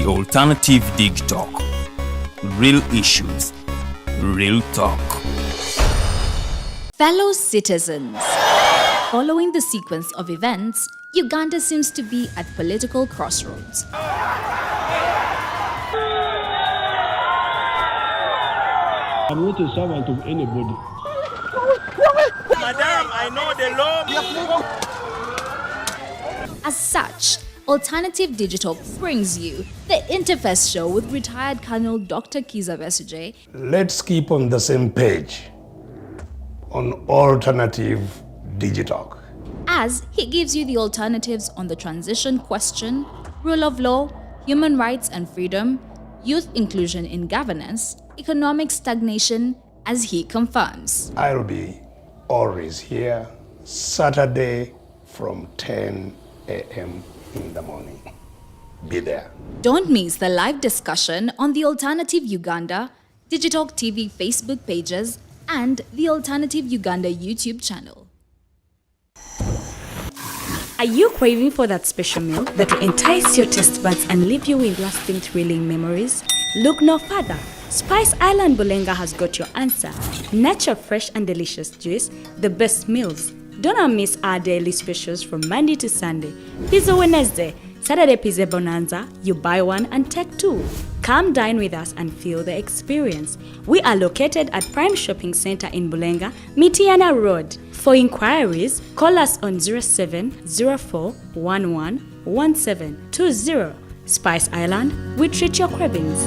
The Alternative Digitalk. Real issues, real talk. Fellow citizens, following the sequence of events, Uganda seems to be at political crossroads. I'm not a servant of anybody. Madam, I know the law. As such, Alternative Digital brings you the Interface Show with retired Colonel Dr. Kiza Besuje. Let's keep on the same page on Alternative Digitalk. As he gives you the alternatives on the transition question, rule of law, human rights and freedom, youth inclusion in governance, economic stagnation, as he confirms. I'll be always here Saturday from 10 a.m. in the morning. Be there. Don't miss the live discussion on the Alternative Uganda, Digitalk TV Facebook pages, and the Alternative Uganda YouTube channel. Are you craving for that special meal that will entice your taste buds and leave you with lasting thrilling memories? Look no further. Spice Island Bulenga has got your answer. Natural, fresh and delicious juice, the best meals. Don't miss our daily specials from Monday to Sunday. Pizza Wednesday, Saturday Pizza Bonanza, you buy one and take two. Come dine with us and feel the experience. We are located at Prime Shopping Center in Bulenga, Mitiana Road. For inquiries, call us on 0704111720. Spice Island, we treat your cravings.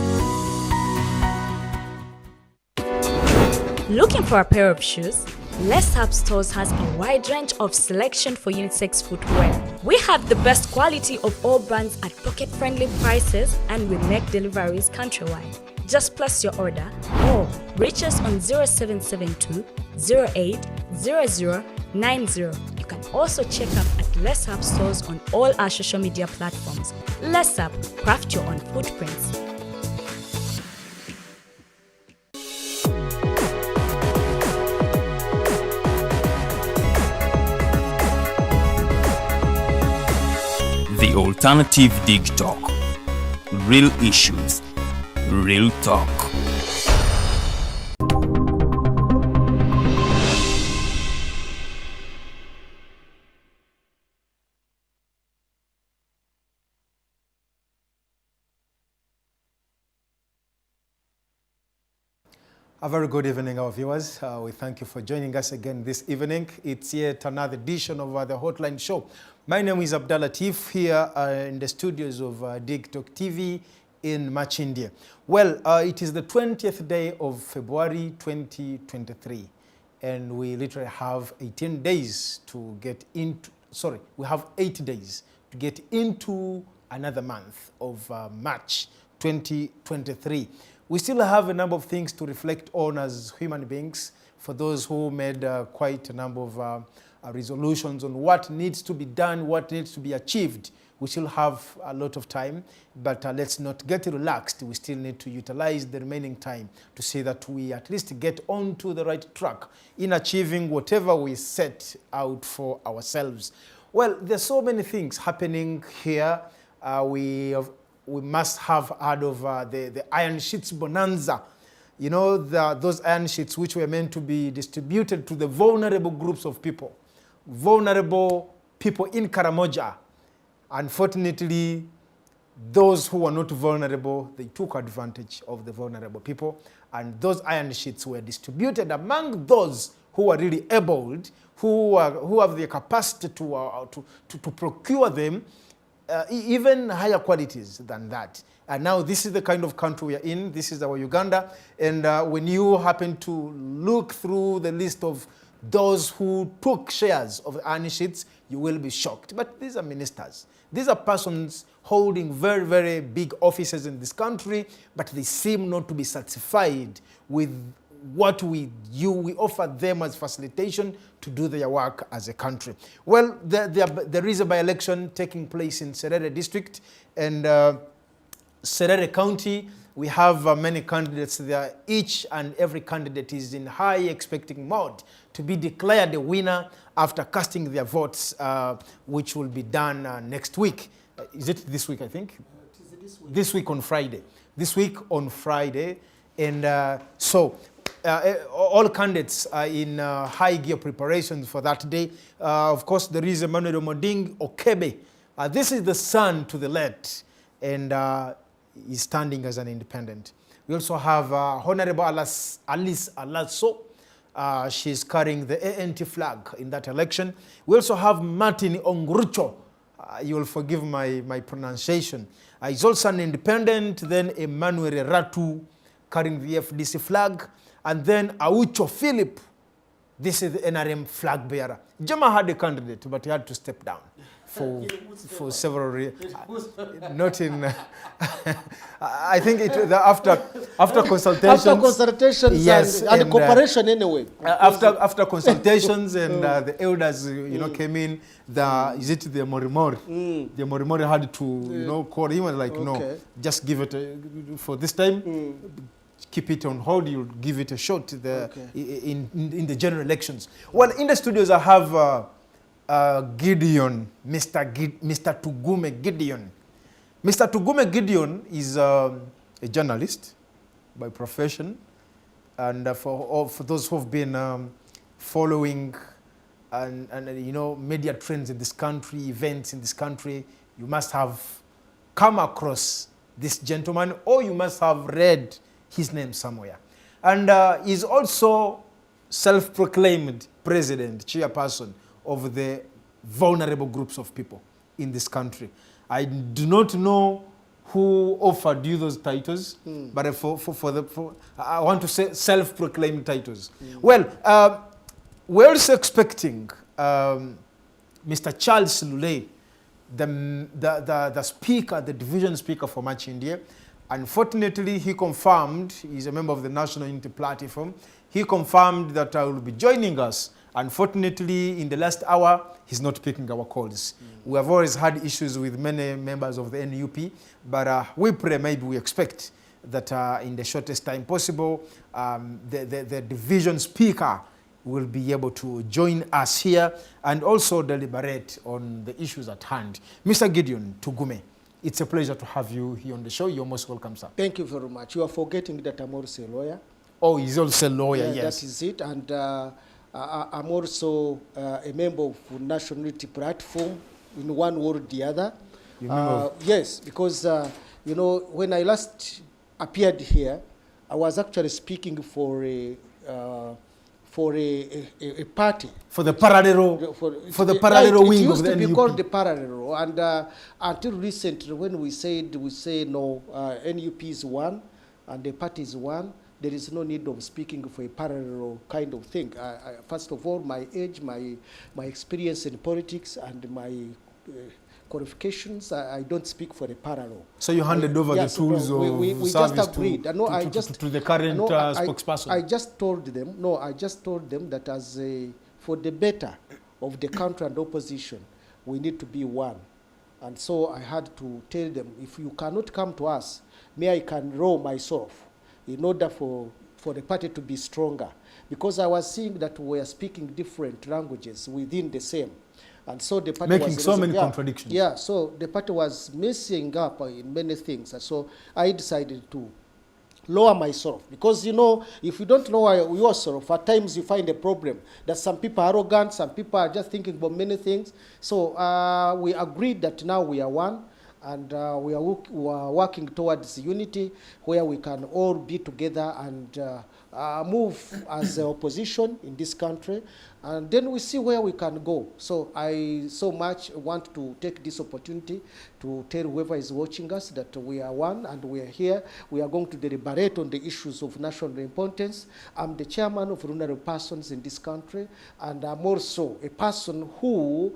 Looking for a pair of shoes? Let's Up Stores has a wide range of selection for unisex footwear. We have the best quality of all brands at pocket-friendly prices, and we make deliveries countrywide. Just place your order or reach us on 0772 080090. You can also check up at Let's Up Stores on all our social media platforms. Let's Up, craft your own footprints. The Alternative Digitalk. Real issues, real talk. A very good evening, our viewers. We thank you for joining us again this evening. It's yet another edition of the Hotline Show. My name is Abdalla Tiff here in the studios of Digitalk TV in Makindye. Well, it is the 20th day of February 2023, and we literally have 18 days to get into, we have 8 days to get into another month of March 2023. We still have a number of things to reflect on as human beings. For those who made quite a number of resolutions on what needs to be done, what needs to be achieved, we still have a lot of time, but let's not get relaxed. We still need to utilize the remaining time to say that we at least get onto the right track in achieving whatever we set out for ourselves. Well, there's so many things happening here. We must have heard of the Iron Sheets Bonanza. You know, those iron sheets which were meant to be distributed to the vulnerable groups of people. Vulnerable people in Karamoja. Unfortunately, those who were not vulnerable, they took advantage of the vulnerable people. And those iron sheets were distributed among those who are really able, who have the capacity to procure them, even higher qualities than that. And now this is the kind of country we are in. This is our Uganda. And when you happen to look through the list of those who took shares of iron sheets, you will be shocked. But these are ministers. These are persons holding very, very big offices in this country, but they seem not to be satisfied with what we offer them as facilitation to do their work as a country. Well, there is a by-election taking place in Serere district, and Serere County. We have many candidates there. Each and every candidate is in high expecting mode to be declared a winner after casting their votes, which will be done next week. Is it this week, I think? This week on Friday. This week on Friday. And all candidates are in high gear preparations for that day. Of course, there is Emmanuel Moding Okebe. This is the son to the left, and he's standing as an independent. We also have Honorable Alice Alaso. She's carrying the ANT flag in that election. We also have Martin Ongrucho. You will forgive my pronunciation. He's also an independent. Then Emmanuel Ratu carrying the FDC flag. And then Aucho Philip. This is the NRM flag bearer. Jama had a candidate, but he had to step down for several reasons. Not in. I think after consultations. After consultations, yes, and cooperation anyway. After consultations and the elders, came in. The Morimori? The Morimori had to, call him and no, just give it for this time. Keep it on hold. You'll give it a shot in the general elections. Well, in the studios I have Gideon, Mr. Tugume Gideon. Mr. Tugume Gideon is a journalist by profession, and for those who have been following and media trends in this country, events in this country, you must have come across this gentleman, or you must have read his name somewhere. And he's also self-proclaimed president, chairperson of the vulnerable groups of people in this country. I do not know who offered you those titles, but I want to say self-proclaimed titles. Well, we're also expecting Mr. Charles Lule, the speaker, the division speaker for Makindye. Unfortunately, he confirmed, he's a member of the National Unity Platform, he confirmed that I will be joining us. Unfortunately, in the last hour, he's not picking our calls. We have always had issues with many members of the NUP, but we pray, maybe we expect that in the shortest time possible, the division speaker will be able to join us here and also deliberate on the issues at hand. Mr. Gideon Tugume, it's a pleasure to have you here on the show. You're most welcome, sir. Thank you very much. You are forgetting that I'm also a lawyer. Oh, he's also a lawyer, yes. That is it. And I'm also a member of the National Unity Platform in one word or the other. Yes, because, when I last appeared here, I was actually speaking for a party. For the parallel wing of the NUP. It used to be called the parallel. And until recently, when we say no, NUP is one and the party is one, there is no need of speaking for a parallel kind of thing. First of all, my age, my experience in politics and my qualifications, I don't speak for a parallel. So you handed over the tools of we service just agreed. to the current spokesperson? I just told them that for the better of the country and opposition, we need to be one. And so I had to tell them, if you cannot come to us, I can row myself in order for the party to be stronger. Because I was seeing that we are speaking different languages within the same. And so the party making so many contradictions. Yeah, so the party was messing up in many things. And so I decided to lower myself. Because, if you don't lower yourself, at times you find a problem. That some people are arrogant, some people are just thinking about many things. So we agreed that now we are one. And we are working towards unity where we can all be together and move as an opposition in this country. And then we see where we can go. So I so much want to take this opportunity to tell whoever is watching us that we are one and we are here. We are going to deliberate on the issues of national importance. I'm the chairman of vulnerable persons in this country, and I'm also a person who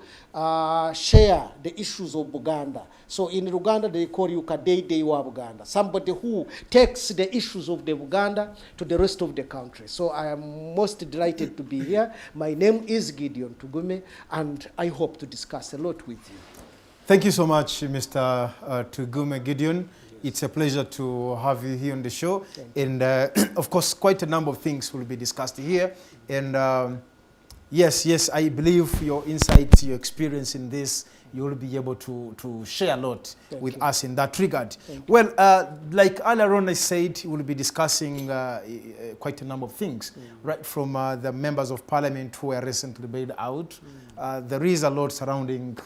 share the issues of Buganda. So in Uganda, they call you Kadede wa Buganda, somebody who takes the issues of the Buganda to the rest of the country. So I am most delighted to be here. My name is Gideon Tugume, and I hope to discuss a lot with you. Thank you so much, Mr. Tugume Gideon. It's a pleasure to have you here on the show. And of course, quite a number of things will be discussed here. And yes, I believe your insights, your experience in this you will be able to share a lot with us in that regard. Well, like earlier on I said, we'll be discussing quite a number of things, right from the members of parliament who were recently bailed out. There is a lot surrounding,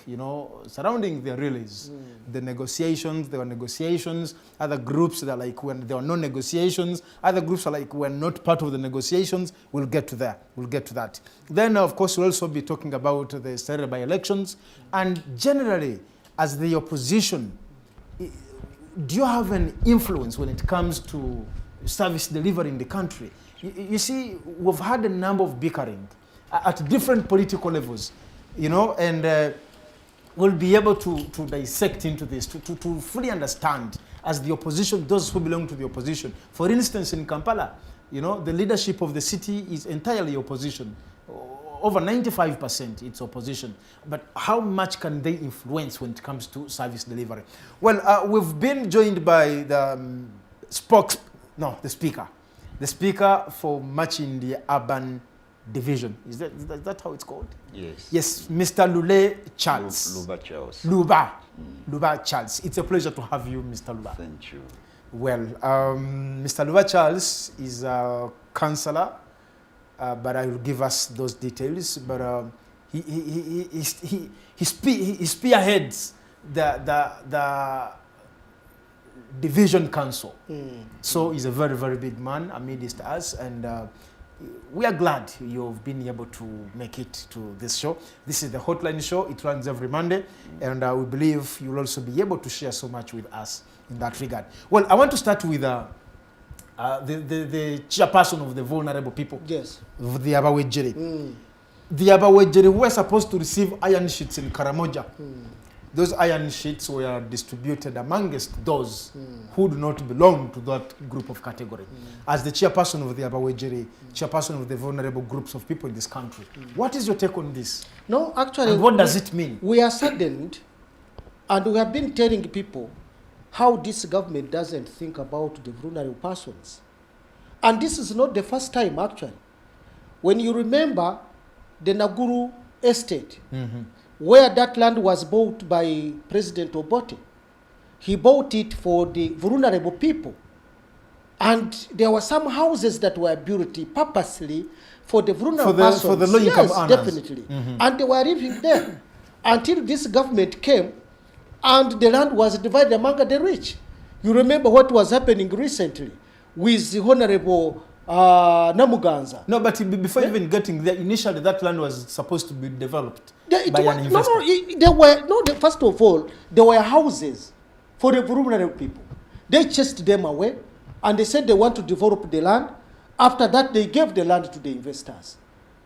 surrounding the release. The negotiations, there were negotiations. Other groups that are like when there were no negotiations. Other groups are like we're not part of the negotiations. We'll get to that. We'll get to that. Then, of course, we'll also be talking about the Saturday by-elections. And generally, as the opposition, do you have an influence when it comes to service delivery in the country? You see, we've had a number of bickering at different political levels, and we'll be able to dissect into this, to fully understand as the opposition, those who belong to the opposition. For instance, in Kampala, the leadership of the city is entirely opposition. Over 95% it's opposition. But how much can they influence when it comes to service delivery? Well, we've been joined by the speaker. The speaker for Makindye Urban Division. Is that how it's called? Yes. Yes, Mr. Luba Charles. Luba Charles. Luba Charles. It's a pleasure to have you, Mr. Luba. Thank you. Well, Mr. Luba Charles is a councillor, but I will give us those details. But he spearheads the division council. So he's a very, very big man amidst us, and we are glad you've been able to make it to this show. This is the Hotline Show. It runs every Monday, and we believe you'll also be able to share so much with us in that regard. Well, I want to start with the chairperson of the vulnerable people. Yes. The Abawejere. The Abawejere were supposed to receive iron sheets in Karamoja. Those iron sheets were distributed amongst those who do not belong to that group of category. As the chairperson of the Abawejere, chairperson of the vulnerable groups of people in this country, what is your take on this? No, actually, and what does it mean? We are saddened, and we have been telling people how this government doesn't think about the vulnerable persons. And this is not the first time, actually. When you remember the Naguru estate, where that land was bought by President Obote, he bought it for the vulnerable people. And there were some houses that were built purposely for the vulnerable persons. For the low-income earners. Definitely. And they were living there until this government came and the land was divided among the rich. You remember what was happening recently with the Honorable Namuganza. No, but before even getting there, initially that land was supposed to be developed by an investor. First of all, there were houses for the vulnerable people. They chased them away, and they said they want to develop the land. After that, they gave the land to the investors.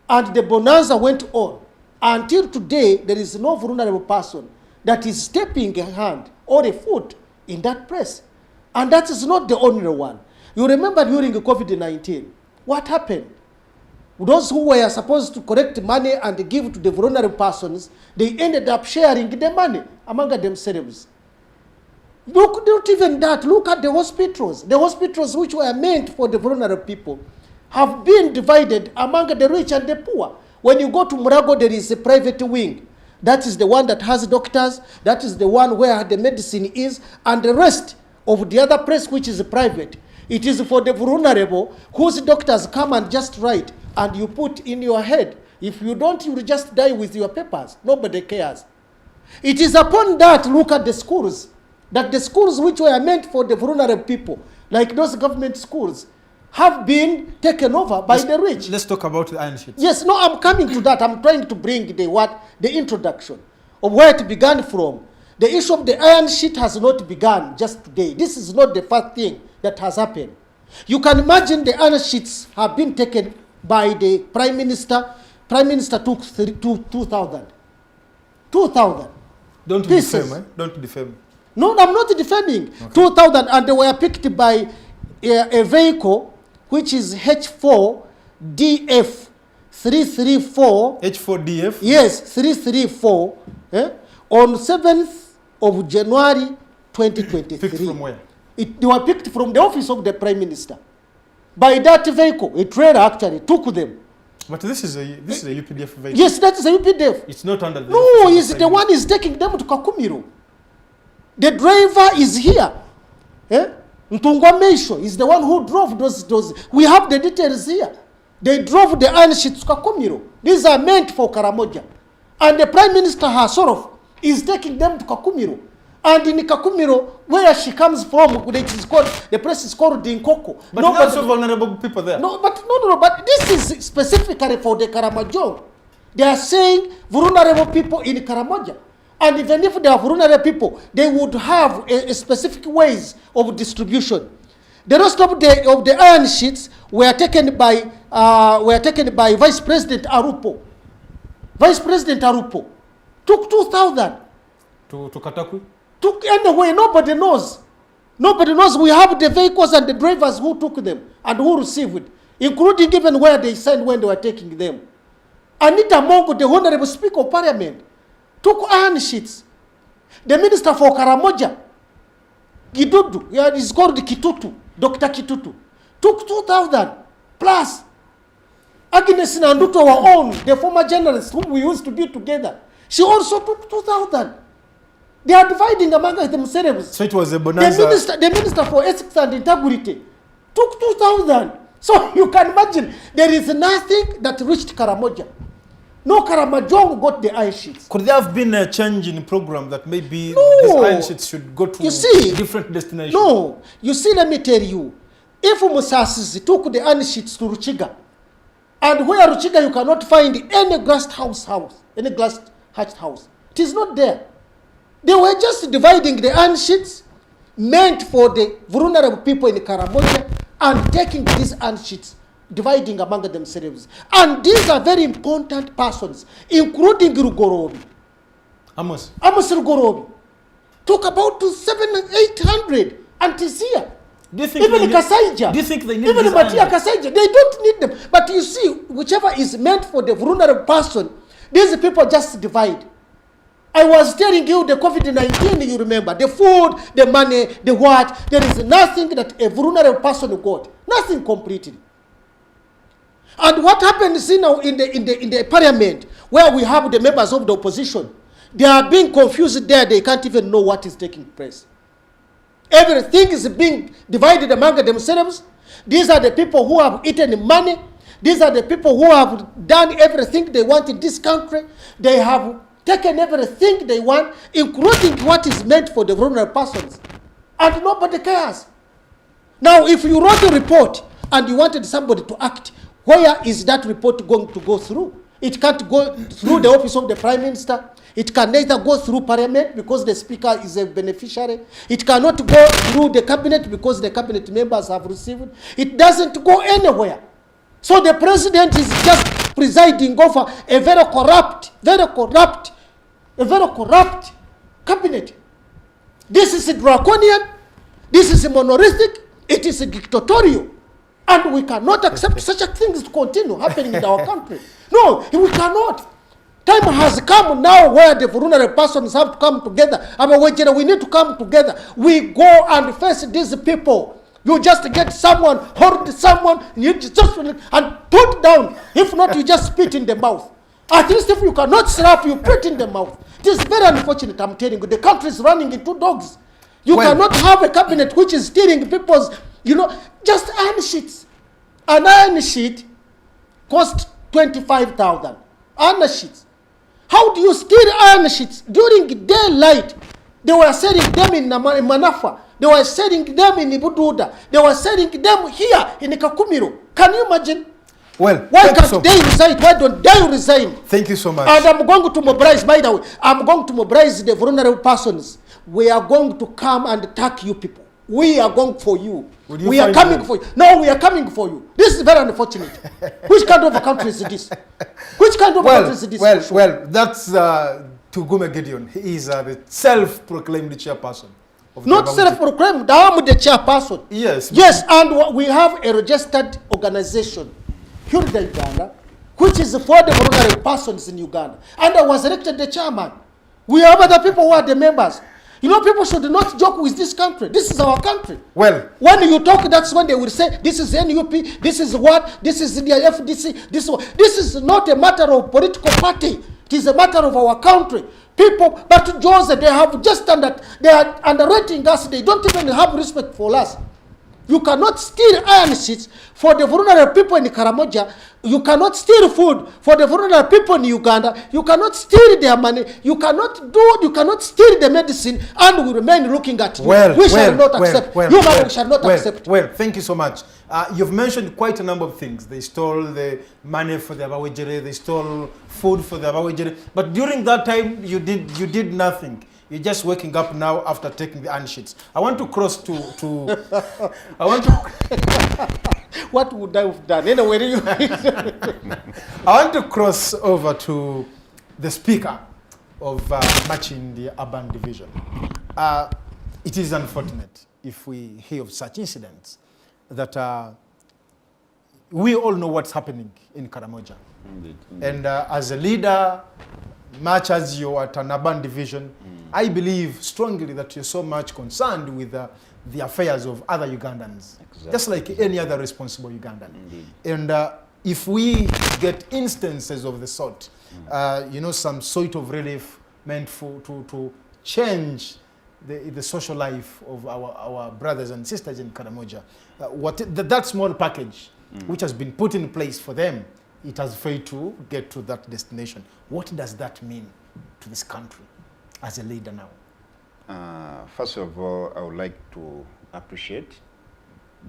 And the bonanza went on. Until today, there is no vulnerable person that is stepping a hand or a foot in that place. And that is not the only one. You remember during COVID-19, what happened? Those who were supposed to collect money and give to the vulnerable persons, they ended up sharing the money among themselves. Look, not even that. Look at the hospitals. The hospitals which were meant for the vulnerable people have been divided among the rich and the poor. When you go to Murago, there is a private wing. That is the one that has doctors. That is the one where the medicine is. And the rest of the other place, which is private, it is for the vulnerable, whose doctors come and just write, and you put in your head. If you don't, you will just die with your papers. Nobody cares. It is upon that, look at the schools, that the schools which were meant for the vulnerable people, like those government schools, have been taken over by the rich. Let's talk about the iron sheets. Yes, no, I'm coming to that. I'm trying to bring the introduction of where it began from. The issue of the iron sheet has not begun just today. This is not the first thing that has happened. You can imagine the iron sheets have been taken by the Prime Minister. Prime Minister took 2,000. 2,000. Don't defame, eh? Don't defame. No, I'm not defaming. Okay. 2,000, and they were picked by a vehicle which is H4DF 334. H4DF? Yes, 334. On 7th of January 2023. Picked from where? They were picked from the office of the Prime Minister. By that vehicle, a trailer actually took them. But this is a UPDF vehicle. Yes, that is a UPDF. It's not under the... No, he's the one is taking them to Kakumiro. The driver is here. Ntungwa Meisho is the one who drove those. We have the details here. They drove the iron sheets to Kakumiro. These are meant for Karamoja. And the Prime Minister herself is taking them to Kakumiro. And in Kakumiro, where she comes from, the place is called Dinkoko. But there are also vulnerable people there. But this is specifically for the Karamojong. They are saying vulnerable people in Karamoja. And even if they are vulnerable people, they would have a specific ways of distribution. The rest of the iron sheets were taken by Vice President Arupo. Vice President Arupo took 2,000 to Katakwi. Took anyway. Nobody knows. Nobody knows. We have the vehicles and the drivers who took them and who received it, including even where they signed when they were taking them. Anita Mongo, the Honorable Speaker of Parliament, took iron sheets. The Minister for Karamoja, Gidudu, it's called Kitutu, Dr. Kitutu, took 2,000 plus. Agnes Nanduto, our own, the former journalist whom we used to be together, she also took 2,000. They are dividing among themselves. So it was a bonanza. The Minister for Ethics and Integrity took 2,000. So you can imagine, there is nothing that reached Karamoja. No Karamojong got the iron sheets. Could there have been a change in program that maybe these iron sheets should go to different destinations? No. You see, let me tell you, if Musasi took the iron sheets to Ruchiga, and where Ruchiga you cannot find any glass hatched house, it is not there. They were just dividing the iron sheets meant for the vulnerable people in Karamoja and taking these iron sheets, dividing among themselves. And these are very important persons, including Rugorobi. Amos Rugorobi took about 700 and 800 and Tisia. Even Kasaija. Do you think they need even Matia Kasaija? They don't need them. But you see, whichever is meant for the vulnerable person, these people just divide. I was telling you the COVID-19, you remember, the food, the money, the what, there is nothing that a vulnerable person got. Nothing completely. And what happens now in the parliament, where we have the members of the opposition, they are being confused there, they can't even know what is taking place. Everything is being divided among themselves. These are the people who have eaten money. These are the people who have done everything they want in this country. They have taken everything they want, including what is meant for the vulnerable persons. And nobody cares. Now, if you wrote a report and you wanted somebody to act, where is that report going to go through? It can't go through the office of the Prime Minister. It can neither go through Parliament because the Speaker is a beneficiary. It cannot go through the Cabinet because the Cabinet members have received. It doesn't go anywhere. So the President is just presiding over a very corrupt Cabinet. This is a draconian. This is a monolithic. It is a dictatorial. And we cannot accept such a things to continue happening in our country. No, we cannot. Time has come now where the vulnerable persons have to come together. We need to come together. We go and face these people. You just get someone, hold someone, you just and put down. If not, you just spit in the mouth. At least if you cannot slap, you put in the mouth. It is very unfortunate, I'm telling you. The country is running into dogs. You cannot have a cabinet which is stealing people's, just iron sheets. An iron sheet cost 25,000. Iron sheets. How do you steal iron sheets? During daylight, they were selling them in Manafa. They were selling them in Ibududa. They were selling them here in Kakumiro. Can you imagine? Well, why can't they resign? Why don't they resign? Thank you so much. And I'm going to mobilize, by the way, I'm going to mobilize the vulnerable persons. We are going to come and attack you people. We are going for you. We are coming for you. No, we are coming for you. This is very unfortunate. Which kind of a country is this? Which kind of a country is this? Well, that's Tugume Gideon. He is the self-proclaimed chairperson. Not self-proclaimed, I am the chairperson. Yes. Yes, and we have a registered organization, Hilda Uganda, which is for the vulnerable persons in Uganda. And I was elected the chairman. We have other people who are the members. You know, people should not joke with this country. This is our country. Well, when you talk, that's when they will say, this is NUP, this is what, this is the FDC, this is what. This is not a matter of political party. It is a matter of our country. People, but Jose, they have just they are underrating us. They don't even have respect for us. You cannot steal iron sheets for the vulnerable people in Karamoja. You cannot steal food for the vulnerable people in Uganda. You cannot steal their money. You cannot steal the medicine, and we remain looking at you. We shall not accept. We shall not accept. Well, thank you so much. You've mentioned quite a number of things. They stole the money for the Abawejere. They stole food for the Abawejere. But during that time, you did nothing. You're just waking up now after taking the iron sheets. I want to cross to I want to what would I have done? Anyway, I want to cross over to the speaker of Makindye Urban Division. It is unfortunate if we hear of such incidents that we all know what's happening in Karamoja. Indeed. And as a leader, much as you're at an urban division, I believe strongly that you're so much concerned with the affairs of other Ugandans, just like any other responsible Ugandan. Indeed. And if we get instances of the sort, some sort of relief meant to change the social life of our brothers and sisters in Karamoja, that small package which has been put in place for them, it has failed to get to that destination. What does that mean to this country as a leader now? First of all, I would like to appreciate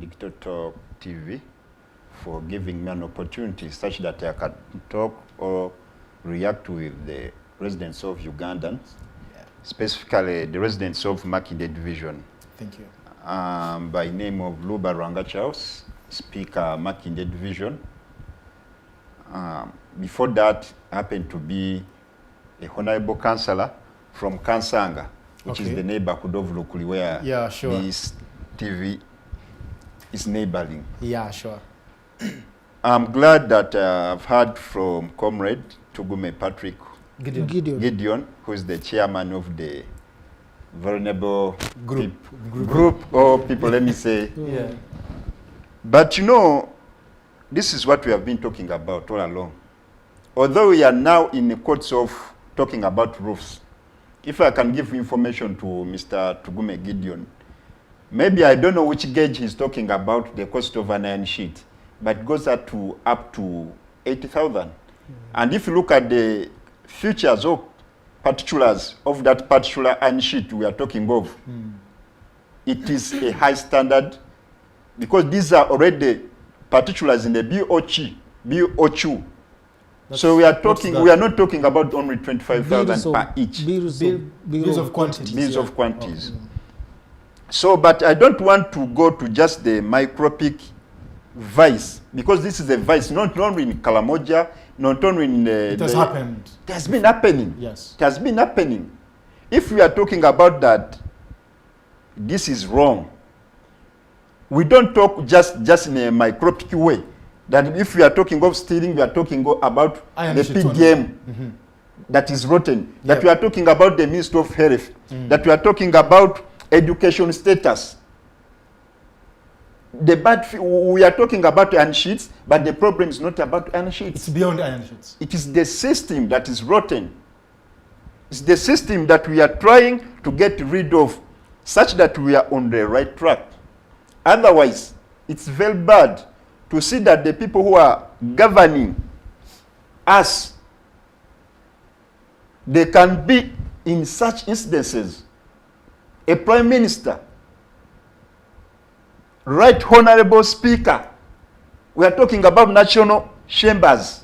Digitalk TV for giving me an opportunity such that I can talk or react with the residents of Ugandans, specifically the residents of Makindye Division. Thank you. By name of Luba Charles, Speaker Makindye Division. Before that, I happened to be a honorable councillor from Kansanga, which is the neighborhood of Lukuli, where this TV is neighboring. Yeah, sure. I'm glad that I've heard from Comrade Tugume Patrick Gideon, who is the chairman of the vulnerable group or people, let me say. Yeah. But this is what we have been talking about all along. Although we are now in the courts of talking about roofs, if I can give information to Mr. Tugume Gideon, maybe I don't know which gauge he's talking about, the cost of an iron sheet, but it goes up to 80,000. And if you look at the features of particulars of that particular iron sheet we are talking of, it is a high standard, because these are already particulars in the BOQ. So we are not talking about only 25,000 per each. Bills of quantities. Bills of quantities. So, but I don't want to go to just the micropic vice, because this is a vice not only in Karamoja, not only in it has happened. It has been happening. Yes. It has been happening. If we are talking about that, this is wrong. We don't talk just in a micropic way. That if we are talking of stealing, we are talking about the PGM that is rotten. That we are talking about the Ministry of Health. That we are talking about education status. We are talking about iron sheets, but the problem is not about iron sheets. It's beyond iron sheets. It is the system that is rotten. It's the system that we are trying to get rid of, such that we are on the right track. Otherwise, it's very bad to see that the people who are governing us, they can be in such instances. A prime minister, right honorable speaker, we are talking about national chambers,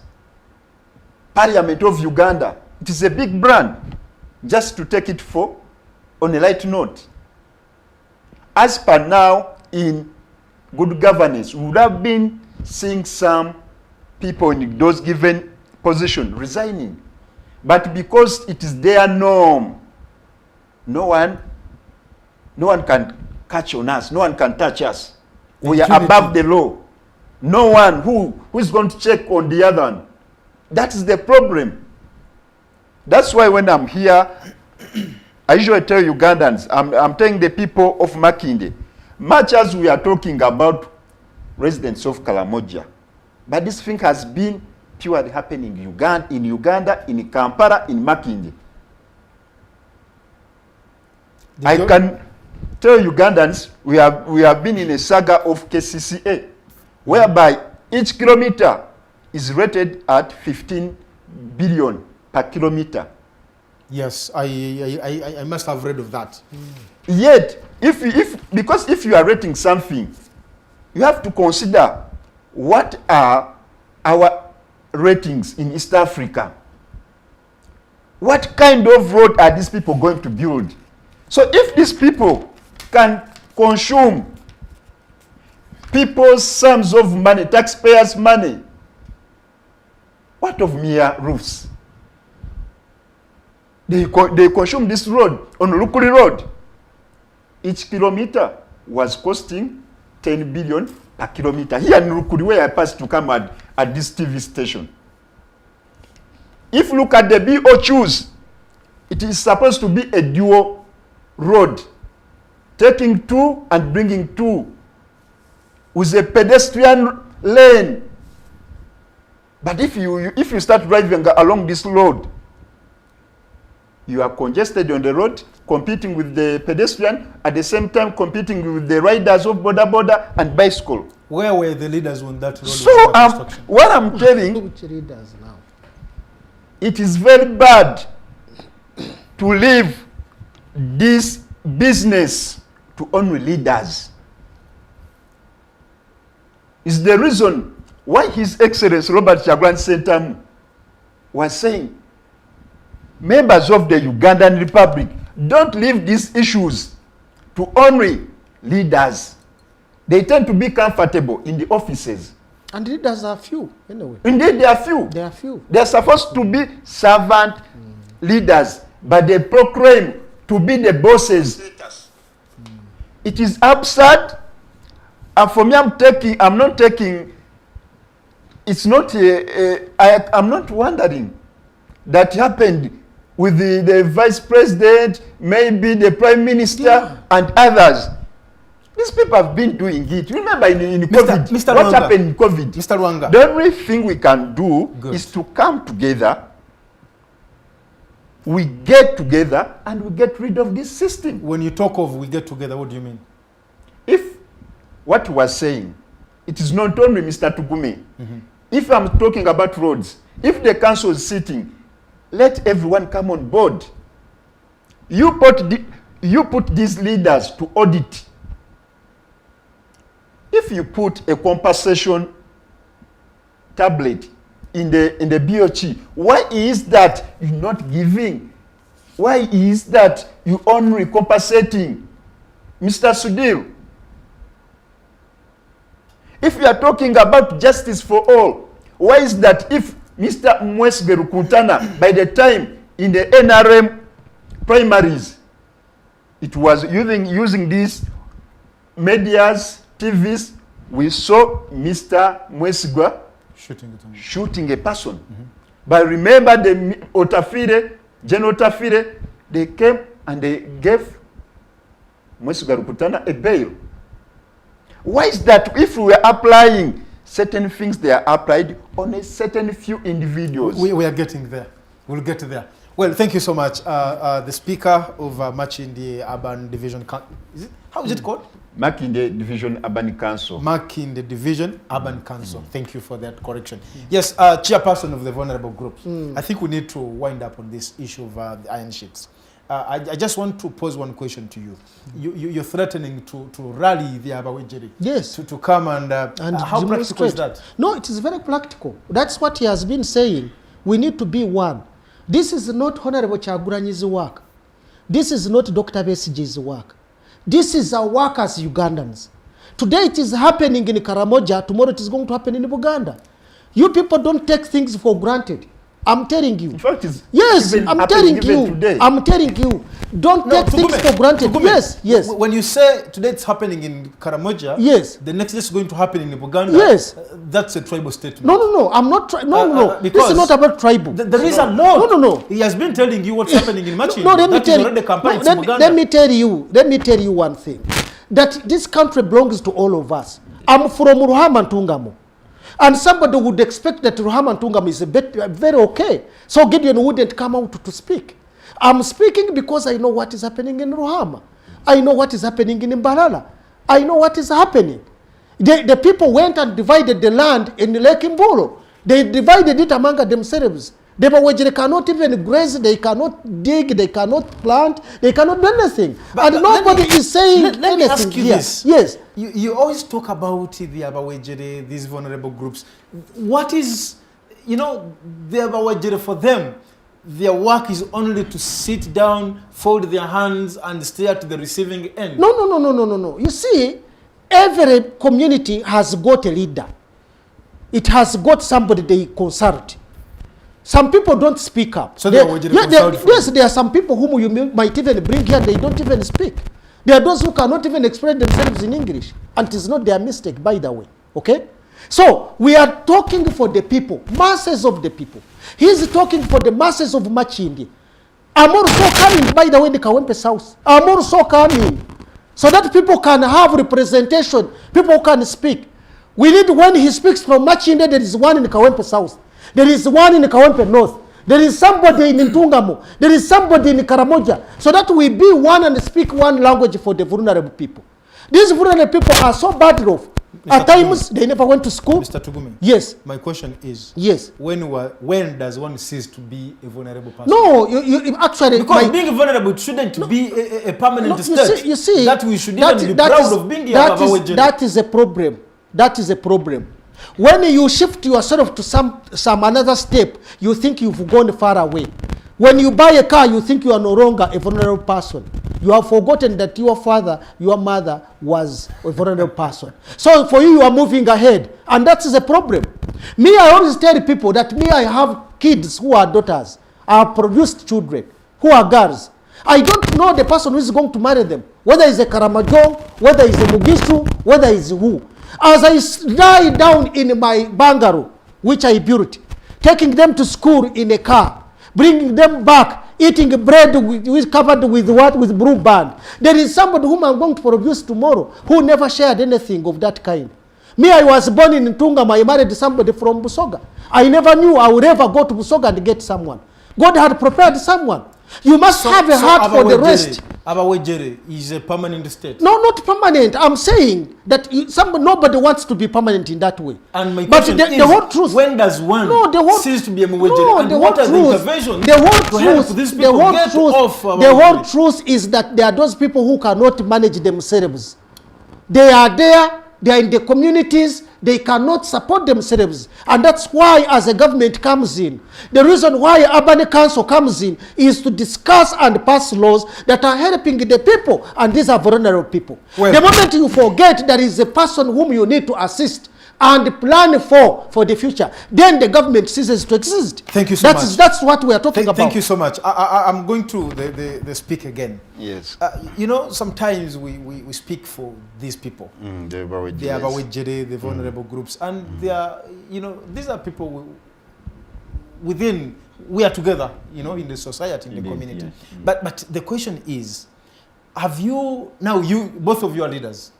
parliament of Uganda. It is a big brand, just to take it on a light note. As per now, in good governance, we would have been seeing some people in those given positions resigning. But because it is their norm, no one can catch on us. No one can touch us. We are above the law. No one who is going to check on the other one. That is the problem. That's why when I'm here, I usually tell Ugandans, I'm telling the people of Makindye, much as we are talking about residents of Karamoja, but this thing has been purely happening in Uganda, in Kampala, in Makindye. I can tell Ugandans we have been in a saga of KCCA, whereby each kilometer is rated at 15 billion per kilometer. Yes, I must have read of that. Yet, because if you are rating something, you have to consider what are our ratings in East Africa. What kind of road are these people going to build? So if these people can consume people's sums of money, taxpayers' money, what of mere roofs? They consume this road on Lukuli Road. Each kilometer was costing 10 billion per kilometer. Here in Lukuli, where I passed to come at this TV station. If you look at the BOQs, it is supposed to be a dual road, taking two and bringing two, with a pedestrian lane. But if you start driving along this road, you are congested on the road, competing with the pedestrian, at the same time competing with the riders of boda and bicycle. Where were the leaders on that road? So what I'm telling, Which leaders now? it is very bad to leave this business to only leaders. Is the reason why His Excellency Robert Kyagulanyi Ssentamu was saying, members of the Ugandan Republic, don't leave these issues to only leaders. They tend to be comfortable in the offices. And leaders are few, anyway. Indeed, they are few. They are few. They are supposed to be servant leaders, but they proclaim to be the bosses. It is absurd. And for me, I'm not taking, it's not, I'm not wondering that happened with the vice president, maybe the prime minister, and others. These people have been doing it. Remember in COVID, Mr. what Rwanga. happened in COVID? Mr. Rwanga. The only thing we can do is to come together. We get together and we get rid of this system. When you talk of we get together, what do you mean? If what was saying, it is not only Mr. Tugume. If I'm talking about roads, if the council is sitting, let everyone come on board. You put these leaders to audit. If you put a compensation tablet in the BOT, why is that you're not giving? Why is that you only compensating? Mr. Sudhir, if you are talking about justice for all, why is that if Mr. Mwesige Rukutana, by the time in the NRM primaries, it was using these medias, TVs, we saw Mr. Mwesige shooting a person. But remember the Otafire, General Otafire, they came and they gave Mwesige Rukutana a bail. Why is that if we are applying certain things, they are applied on a certain few individuals? We are getting there. We'll get there. Well, thank you so much. The Speaker of Makindye Urban Division, how is it called? Makindye Division Urban Council. Makindye Division Urban Council. Thank you for that correction. Yes, Chairperson of the vulnerable groups. I think we need to wind up on this issue of the iron sheets. I just want to pose one question to you. You're threatening to rally the Abawejeri. Yes. To come and how practical is that? No, it is very practical. That's what he has been saying. We need to be one. This is not Honorable Kyagulanyi's work. This is not Dr. Besige's work. This is our work as Ugandans. Today it is happening in Karamoja, tomorrow it is going to happen in Buganda. You people don't take things for granted. I'm telling you. In fact, it's yes, I'm telling you. Today. I'm telling you. Don't take things for granted. Tugume, Yes, yes. When you say today it's happening in Karamoja, yes, the next day it's going to happen in Buganda. Yes, that's a tribal statement. No. I'm not. No. This is not about tribal. There is a law. No. He has been telling you what's happening in Makindye. No, let me tell you. Let me tell you one thing. That this country belongs to all of us. I'm from Ruhama and Tungamo. And somebody would expect that Ruhama and Tungamo is very okay. So Gideon wouldn't come out to speak. I'm speaking because I know what is happening in Ruhama. I know what is happening in Mbalala. I know what is happening. The people went and divided the land in Lake Mbolo. They divided it among themselves. They cannot even graze, they cannot dig, they cannot plant, they cannot do anything. But and nobody is saying anything. Let me ask you this. Yes. You always talk about the Abawejere, these vulnerable groups. What is, the Abawejere for them? Their work is only to sit down, fold their hands, and stare at the receiving end. No. You see, every community has got a leader. It has got somebody they consult. Some people don't speak up. So yes, there are some people whom you might even bring here, they don't even speak. There are those who cannot even express themselves in English. And it is not their mistake, by the way. Okay? So, we are talking for the people, masses of the people. He is talking for the masses of Makindye. I'm also coming, by the way, in the Kawempe South. I'm also coming. So that people can have representation. People can speak. We need, when he speaks from Makindye, there is one in the Kawempe South. There is one in the Kawempe North. There is somebody in Ntungamo. There is somebody in Karamoja. So that we be one and speak one language for the vulnerable people. These vulnerable people are so bad off. At times, they never went to school. Mr. Tugume. Yes. My question is, yes. When does one cease to be a vulnerable person? No, you actually... Because being vulnerable shouldn't be a permanent state. You see, that we should even be proud of being that is a problem. That is a problem. When you shift yourself to some another step, you think you've gone far away. When you buy a car, you think you are no longer a vulnerable person. You have forgotten that your father, your mother was a vulnerable person. So for you are moving ahead. And that is a problem. Me, I always tell people that I have kids who are daughters. I have produced children who are girls. I don't know the person who is going to marry them. Whether it's a Karamajo, whether it's a Mugishu, whether it's who. As I lie down in my bungalow, which I built, taking them to school in a car, bringing them back, eating bread covered with what? With blue band. There is somebody whom I'm going to produce tomorrow who never shared anything of that kind. Me, I was born in Ntungamo. I married somebody from Busoga. I never knew I would ever go to Busoga and get someone. God had prepared someone. You must have a heart for the rest. Abawejere is a permanent state. No, not permanent. I'm saying that nobody wants to be permanent in that way. And my question is, the whole truth, when does one cease to be a Mwejere? And what are the interventions to help these people get off Abawejere? The whole truth is that there are those people who cannot manage themselves. They are there, they are in the communities, they cannot support themselves. And that's why as a government comes in, the reason why Urban Council comes in is to discuss and pass laws that are helping the people, and these are vulnerable people. Well, the moment you forget there is a person whom you need to assist and plan for the future, then the government ceases to exist. Thank you so much. That's what we are talking about. Thank you so much. I'm going to the speak again. Yes. Sometimes we speak for these people. The Abawejere, the vulnerable groups. And they are, these are people within, we are together, in the society, in the community. Yes. But the question is, have you, now both of you are leaders.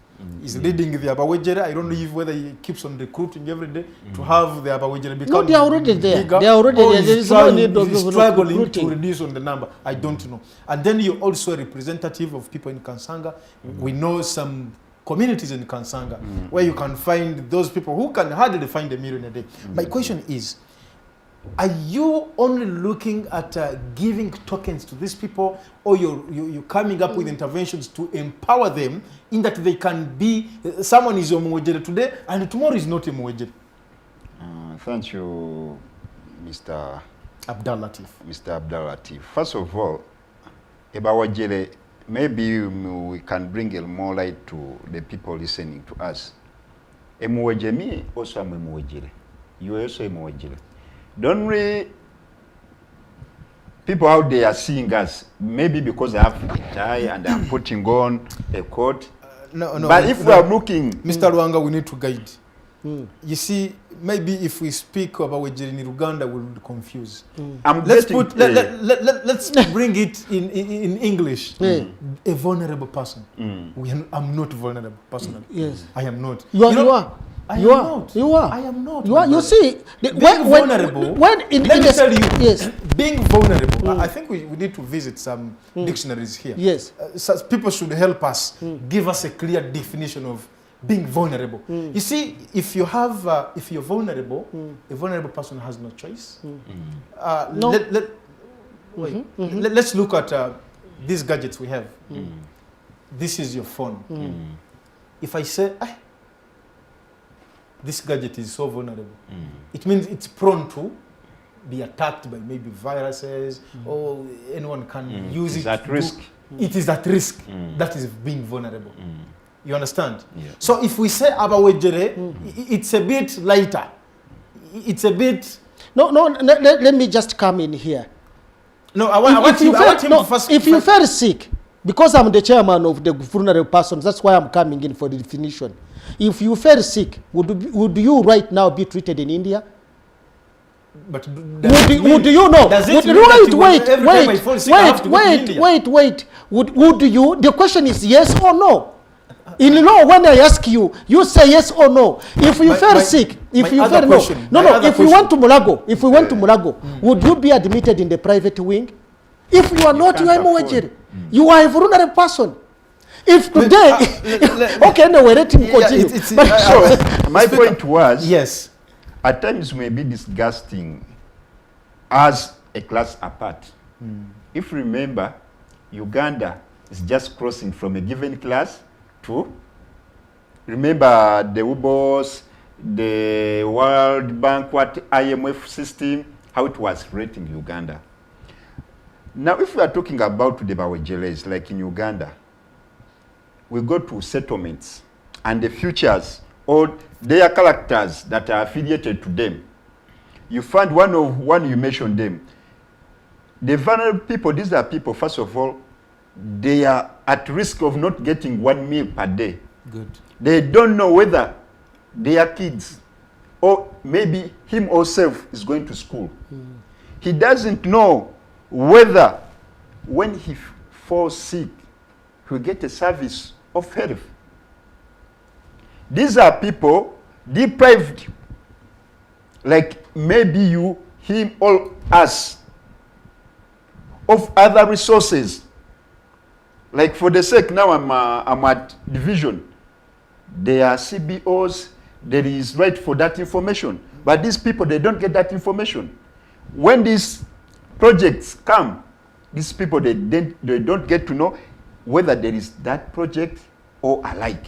Is leading the Abawejere. I don't know whether he keeps on recruiting every day to have the Abawejere become. No, they are already there. Bigger, they are already there. There is no need of struggling to reduce on the number. I don't know. And then you're also a representative of people in Kansanga. We know some communities in Kansanga where you can find those people who can hardly find a meal in a day. My question is, are you only looking at giving tokens to these people, or you're coming up with interventions to empower them in that they can be, someone is a Mwejere today and tomorrow is not a Mwejere? Thank you, Mr. Abdalla Tiff. Mr. Abdalla Tiff. First of all, Abawejere, maybe we can bring a more light to the people listening to us. Mwejere, me also am a Mwejere. You also a Mwejere. Don't we people out there are seeing us, maybe because I have a tie and I'm putting on a coat. No, but if we are looking... Mr. Luanga, we need to guide. You see, maybe if we speak about Wejere in Uganda, we'll confuse. Let's bring it in English. A vulnerable person. I'm not vulnerable personally. Yes. I am not. You are. I am not. You see, vulnerable. Let me tell you. Yes. Being vulnerable. I think we need to visit some dictionaries here. Yes. So people should help us, give us a clear definition of being vulnerable. You see, if you're vulnerable, a vulnerable person has no choice. No. Let's look at these gadgets we have. This is your phone. If I say, this gadget is so vulnerable, it means it's prone to be attacked by maybe viruses, or anyone can use it. It's at risk. It is at risk. That is being vulnerable. You understand? Yeah. So if we say about Wejere, it's a bit lighter. It's a bit... No, let me just come in here. No, I want him to first... If you feel sick, because I'm the chairman of the vulnerable persons, that's why I'm coming in for the definition. If you feel sick, would you right now be treated in India? But would you know? Wait. Would you? The question is yes or no. In law, when I ask you, you say yes or no. If you feel sick, if you feel no. If we went to Mulago, would you be admitted in the private wing? If you are not, you are Wejere. You are a vulnerable person. If today, okay, anyway, let him continue. So my point was, yes, at times may be disgusting as a class apart. If you remember, Uganda is just crossing from a given class to, remember the UBOS, the World Bank, what IMF system, how it was rating Uganda. Now, if we are talking about the Bawejeles, like in Uganda, we go to settlements and the futures or their characters that are affiliated to them. You find one you mentioned them. The vulnerable people, these are people, first of all, they are at risk of not getting 1 meal per day. Good. They don't know whether their kids or maybe him or herself is going to school. He doesn't know whether when he falls sick, he'll get a service of health. These are people deprived, like maybe you, him, or us, of other resources. Like for the sake, now I'm at division. There are CBOs, there is right for that information. But these people, they don't get that information. When these projects come, these people, they don't get to know whether there is that project or alike.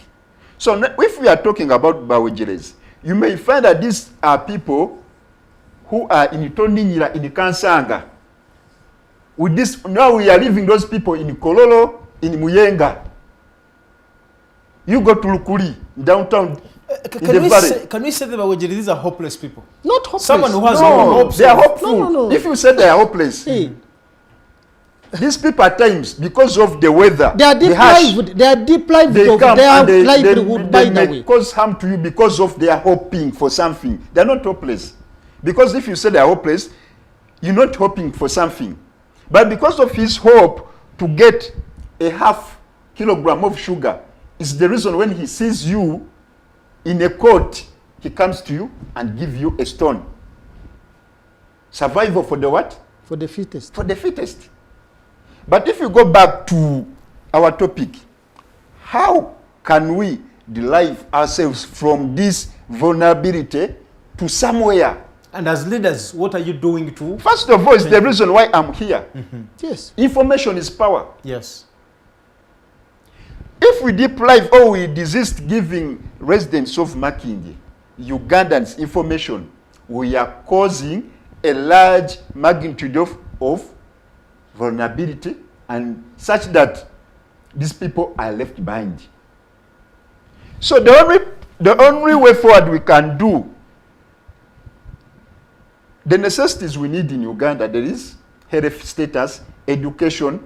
So if we are talking about Bawejeles, you may find that these are people who are in Toninyira, in Kansanga. With this, now we are leaving those people in Kololo, in Muyenga. You go to Lukuli, downtown. Can we say that Bawejeles, these are hopeless people? Not hopeless. Someone who has no hopes. They are hopeful. No. If you say they are hopeless, these people at times, because of the weather, they are deprived. They are deprived of their livelihood. By the way, may cause harm to you because of their hoping for something. They are not hopeless, because if you say they are hopeless, you're not hoping for something. But because of his hope to get a ½ kilogram of sugar, is the reason when he sees you in a court, he comes to you and give you a stone. Survival for the what? For the fittest. For the fittest. But if you go back to our topic, how can we derive ourselves from this vulnerability to somewhere? And as leaders, what are you doing to? First of all, it's the reason why I'm here. Yes. Information is power. Yes. If we deprive or we desist giving residents of Makindye, Ugandans, information, we are causing a large magnitude of vulnerability, and such that these people are left behind. So the only way forward we can do, the necessities we need in Uganda, there is health status, education,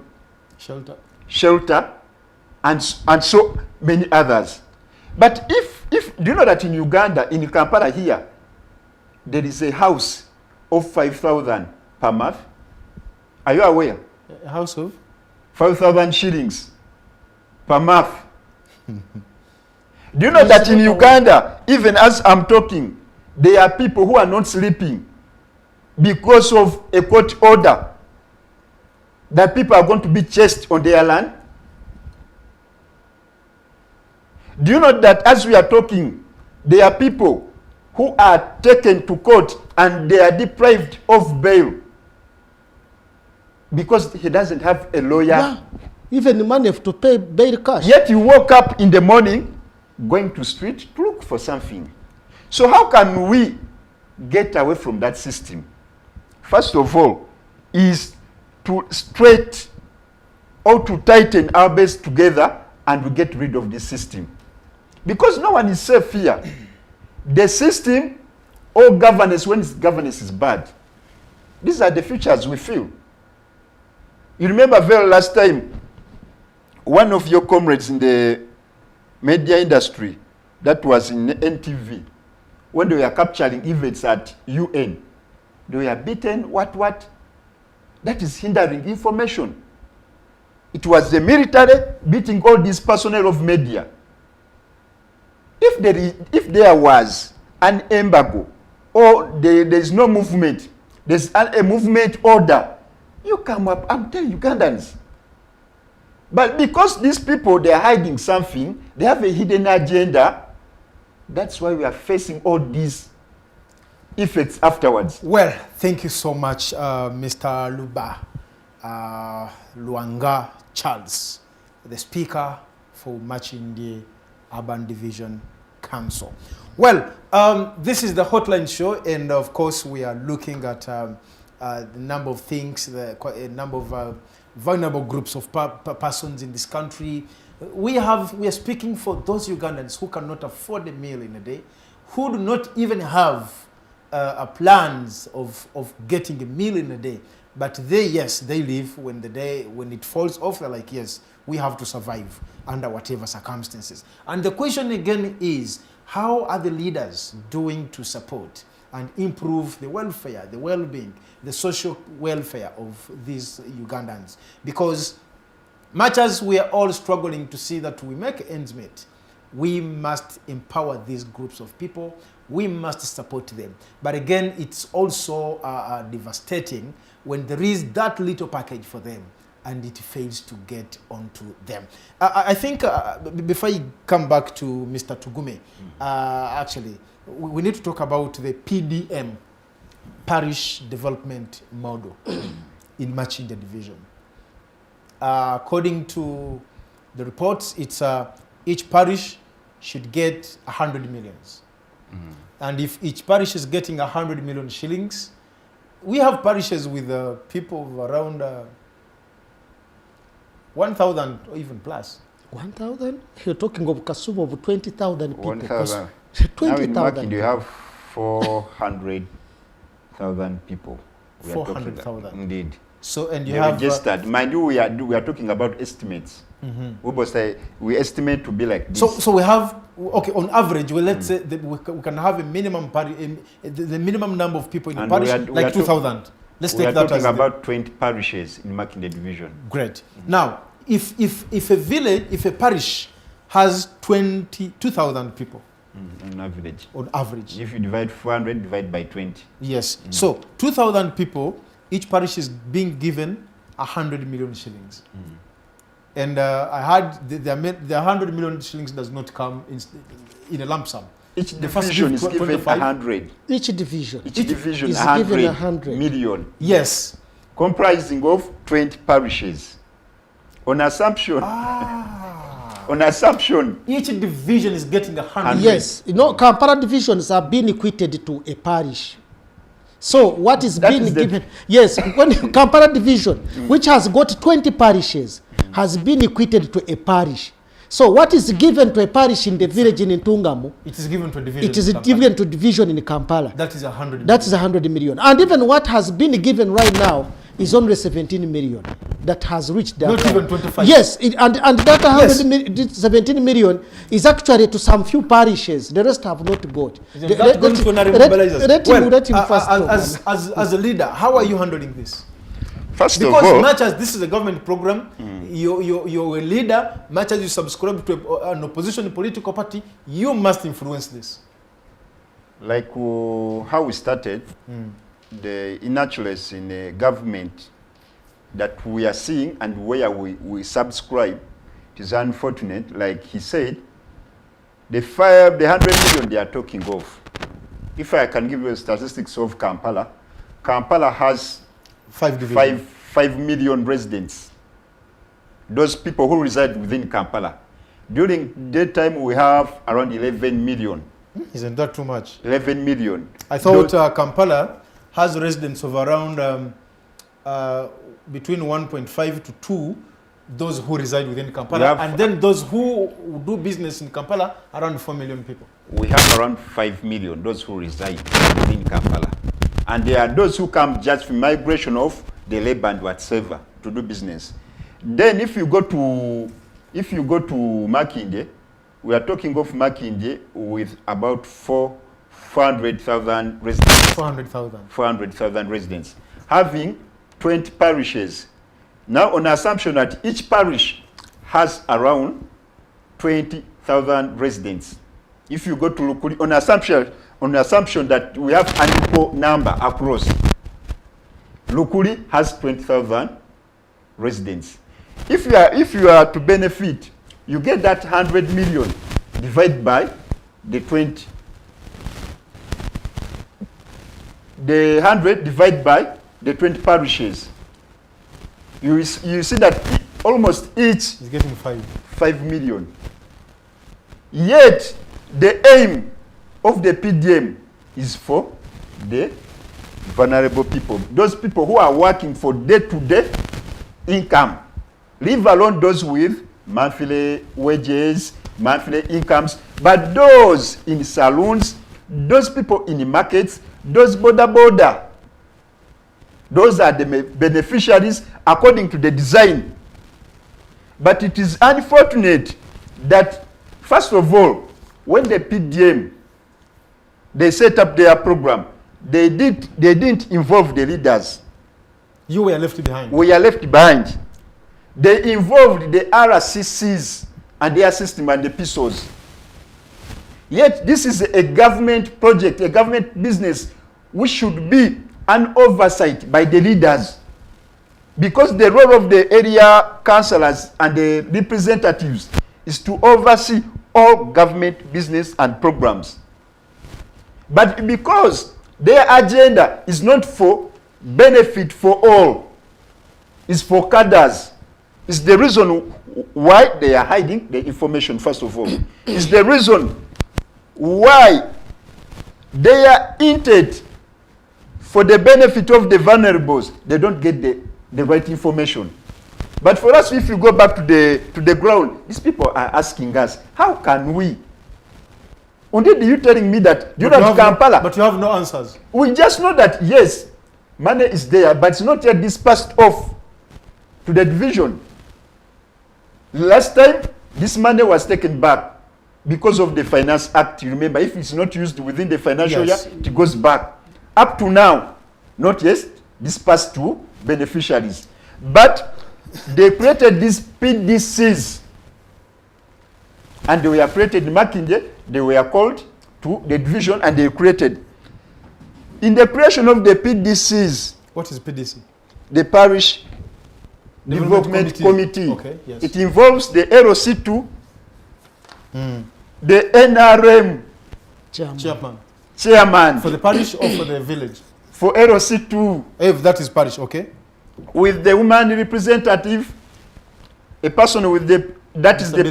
shelter, and so many others. But if do you know that in Uganda, in Kampala here, there is a house of 5,000 per month? Are you aware? A house of 5,000 shillings per month. Do you know that in Uganda, even as I'm talking, there are people who are not sleeping because of a court order that people are going to be chased on their land? Do you know that as we are talking, there are people who are taken to court and they are deprived of bail because he doesn't have a lawyer? Yeah. Even the money to pay bail cash. Yet you woke up in the morning going to street to look for something. So how can we get away from that system? First of all, is to straight or to tighten our base together and we get rid of this system. Because no one is safe here. The system or governance, when governance is bad, these are the futures we feel. You remember very last time, one of your comrades in the media industry, that was in NTV, when they were capturing events at UN, they were beaten, what? That is hindering information. It was the military beating all these personnel of media. If there was an embargo or there is no movement, there's a movement order, you come up and tell Ugandans. But because these people, they are hiding something, they have a hidden agenda, that's why we are facing all these effects afterwards. Well, thank you so much, Mr. Luba Charles, the Speaker for Makindye Urban Division Council. Well, this is the Hotline Show, and of course we are looking at the number of things, a number of vulnerable groups of persons in this country. We are speaking for those Ugandans who cannot afford a meal in a day, who do not even have plans of getting a meal in a day. But they live when it falls off, they're like, yes, we have to survive under whatever circumstances. And the question again is, how are the leaders doing to support and improve the welfare, the well-being, the social welfare of these Ugandans? Because much as we are all struggling to see that we make ends meet, we must empower these groups of people. We must support them. But again, it's also devastating when there is that little package for them and it fails to get onto them. I think before you come back to Mr. Tugume, actually, we need to talk about the PDM, Parish Development Model in Makindye Division. According to the reports, it's each parish should get 100 millions. And if each parish is getting 100 million shillings, we have parishes with people of around 1,000 or even plus. 1,000? You're talking of Kasumu of 20,000 people. 1,000. 20,000. Now in Makindye you have 400,000 people. 400,000. Indeed. So, and you they have registered. Mind you, we are talking about estimates. We estimate to be like this. So we have, okay, on average, well, let's say that we can have a minimum the minimum number of people in a parish, like 2,000. Let's take that as we are talking about 20 parishes in Makindye Division. Great. Now, if a village, if a parish has 2,000 people, on average. If you divide 400, divide by 20. Yes. So 2,000 people, each parish is being given 100 million shillings. And I heard the 100 million shillings does not come in a lump sum. Each division is given 100. Each division is given 100 million. Yes. Comprising of 20 parishes. On assumption. On assumption. Each division is getting 100. Yes. You know, Kampala divisions are being equated to a parish. So what is being given? Yes, when Kampala division, which has got 20 parishes, has been equated to a parish. So what is given to a parish in the village in Ntungamu? It is given to a division. It is given to division in Kampala. That is 100 million. That is 100 million. And even what has been given right now is only 17 million that has reached that. Not even 25. Yes, and that Yes. 17 million is actually to some few parishes. The rest have not got. Isn't that going to honorary mobilizers? Let him first talk. As a leader, how are you handling this? First of Because all, much as this is a government program, you're a leader, much as you subscribe to an opposition political party, you must influence this. like how we started, the inertialness in the government that we are seeing and where we subscribe, it is unfortunate. Like he said, the 100 million they are talking of. If I can give you the statistics of Kampala, Kampala has 5 million residents. Those people who reside within Kampala. During daytime, we have around 11 million. Isn't that too much? 11 million. I thought Kampala has residents of around between 1.5 to 2, those who reside within Kampala, and then those who do business in Kampala, around 4 million people. We have around 5 million, those who reside within Kampala. And there are those who come just for migration of the labor and whatsoever to do business. Then if you go to Makindye, we are talking of Makindye with about 400,000 residents. 400,000 residents, having 20 parishes. Now, on assumption that each parish has around 20,000 residents. If you go to Lukuli, on assumption that we have an equal number across, Lukuli has 20,000 residents. If you are to benefit, you get that 100 million divided by the 20. The 100 divided by the 20 parishes. You see that almost each is getting 5 million. Yet the aim of the PDM is for the vulnerable people, those people who are working for day-to-day income, leave alone those with monthly wages, monthly incomes, but those in saloons, those people in the markets, those border, those are the beneficiaries according to the design. But it is unfortunate that, first of all, when the PDM, they set up their program, they didn't involve the leaders. You were left behind. We are left behind. They involved the RCCs and their system and the PSOs. Yet this is a government project, a government business, which should be an oversight by the leaders. Because the role of the area councillors and the representatives is to oversee all government business and programs. But because their agenda is not for benefit for all, it's for cadres, it's the reason why they are hiding the information, first of all. It's the reason why they are hinted for the benefit of the vulnerables. They don't get the right information. But for us, if you go back to the ground, these people are asking us, how can we? Indeed, you telling me that you don't Kampala. But you have no answers. We just know that, yes, money is there, but it's not yet dispersed off to the division. Last time, this money was taken back because of the Finance Act. You remember, if it's not used within the financial year, it goes back. Up to now, not yet dispersed to beneficiaries. But they created these PDCs. And they were created in Makindye. They were called to the division and they created. In the creation of the PDCs. What is PDC? The Parish Development Committee. Okay, yes. It involves the LOC2, the NRM chairman. For the parish or for the village? For LOC2. If that is parish, okay. With the woman representative, a person with that is the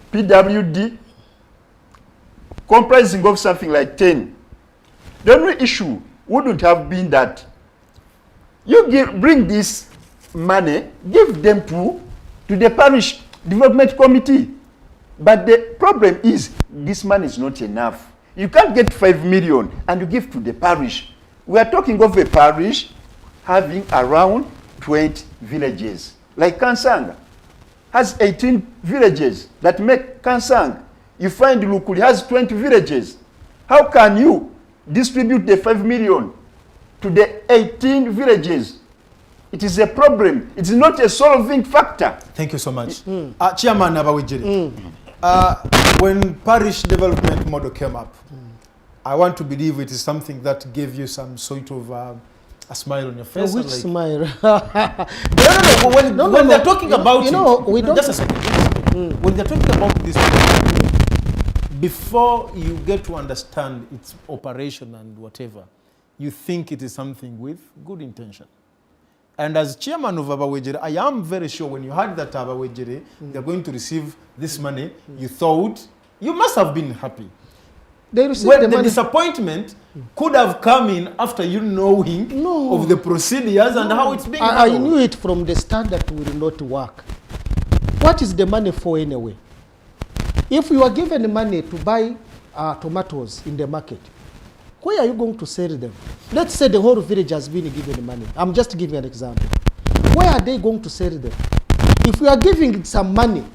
PWD, comprising of something like 10. The only issue wouldn't have been that you bring this money, give them to the parish development committee. But the problem is this money is not enough. You can't get 5 million and you give to the parish. We are talking of a parish having around 20 villages. Like Kansanga has 18 villages that make Kansanga. You find Lukuli has 20 villages. How can you distribute the 5 million to the 18 villages? It is a problem. It's not a solving factor. Thank you so much. Chairman Abawejere, when parish development model came up, I want to believe it is something that gave you some sort of a smile on your face. Which like, smile? When they're talking about we don't. Just a second. When they're talking about this, before you get to understand its operation and whatever, you think it is something with good intention. And as chairman of Abawejere, I am very sure when you heard that Abawejere, they're going to receive this money, you thought, you must have been happy. They received Well, the the money. disappointment could have come in after you knowing of the procedures and how it's being I handled. knew it from the start that will not work. What is the money for anyway? If you are given money to buy tomatoes in the market, where are you going to sell them? Let's say the whole village has been given money. I'm just giving an example. Where are they going to sell them? If we are giving some money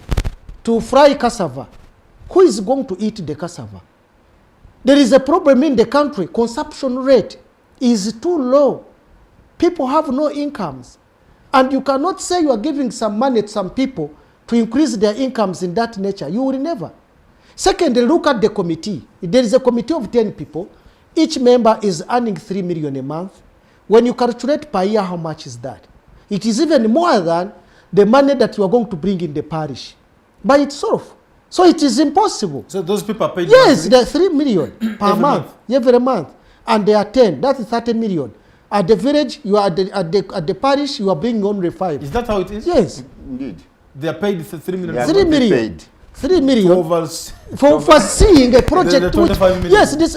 to fry cassava, who is going to eat the cassava? There is a problem in the country. Consumption rate is too low. People have no incomes. And you cannot say you are giving some money to some people to increase their incomes in that nature. You will never. Secondly, look at the committee. There is a committee of 10 people. Each member is earning 3 million a month. When you calculate per year, how much is that? It is even more than the money that you are going to bring in the parish by itself. So it is impossible. So those people are paid? Yes, they're 3 million per Every month. Every month. And they are 10. That's 30 million. At the village, you are at the parish, you are bringing only 5. Is that how it is? Yes. Indeed. They are paid 3 million. They are 3 not million. paid. 3 million Ovals. for seeing a project. The 25 million. Yes, these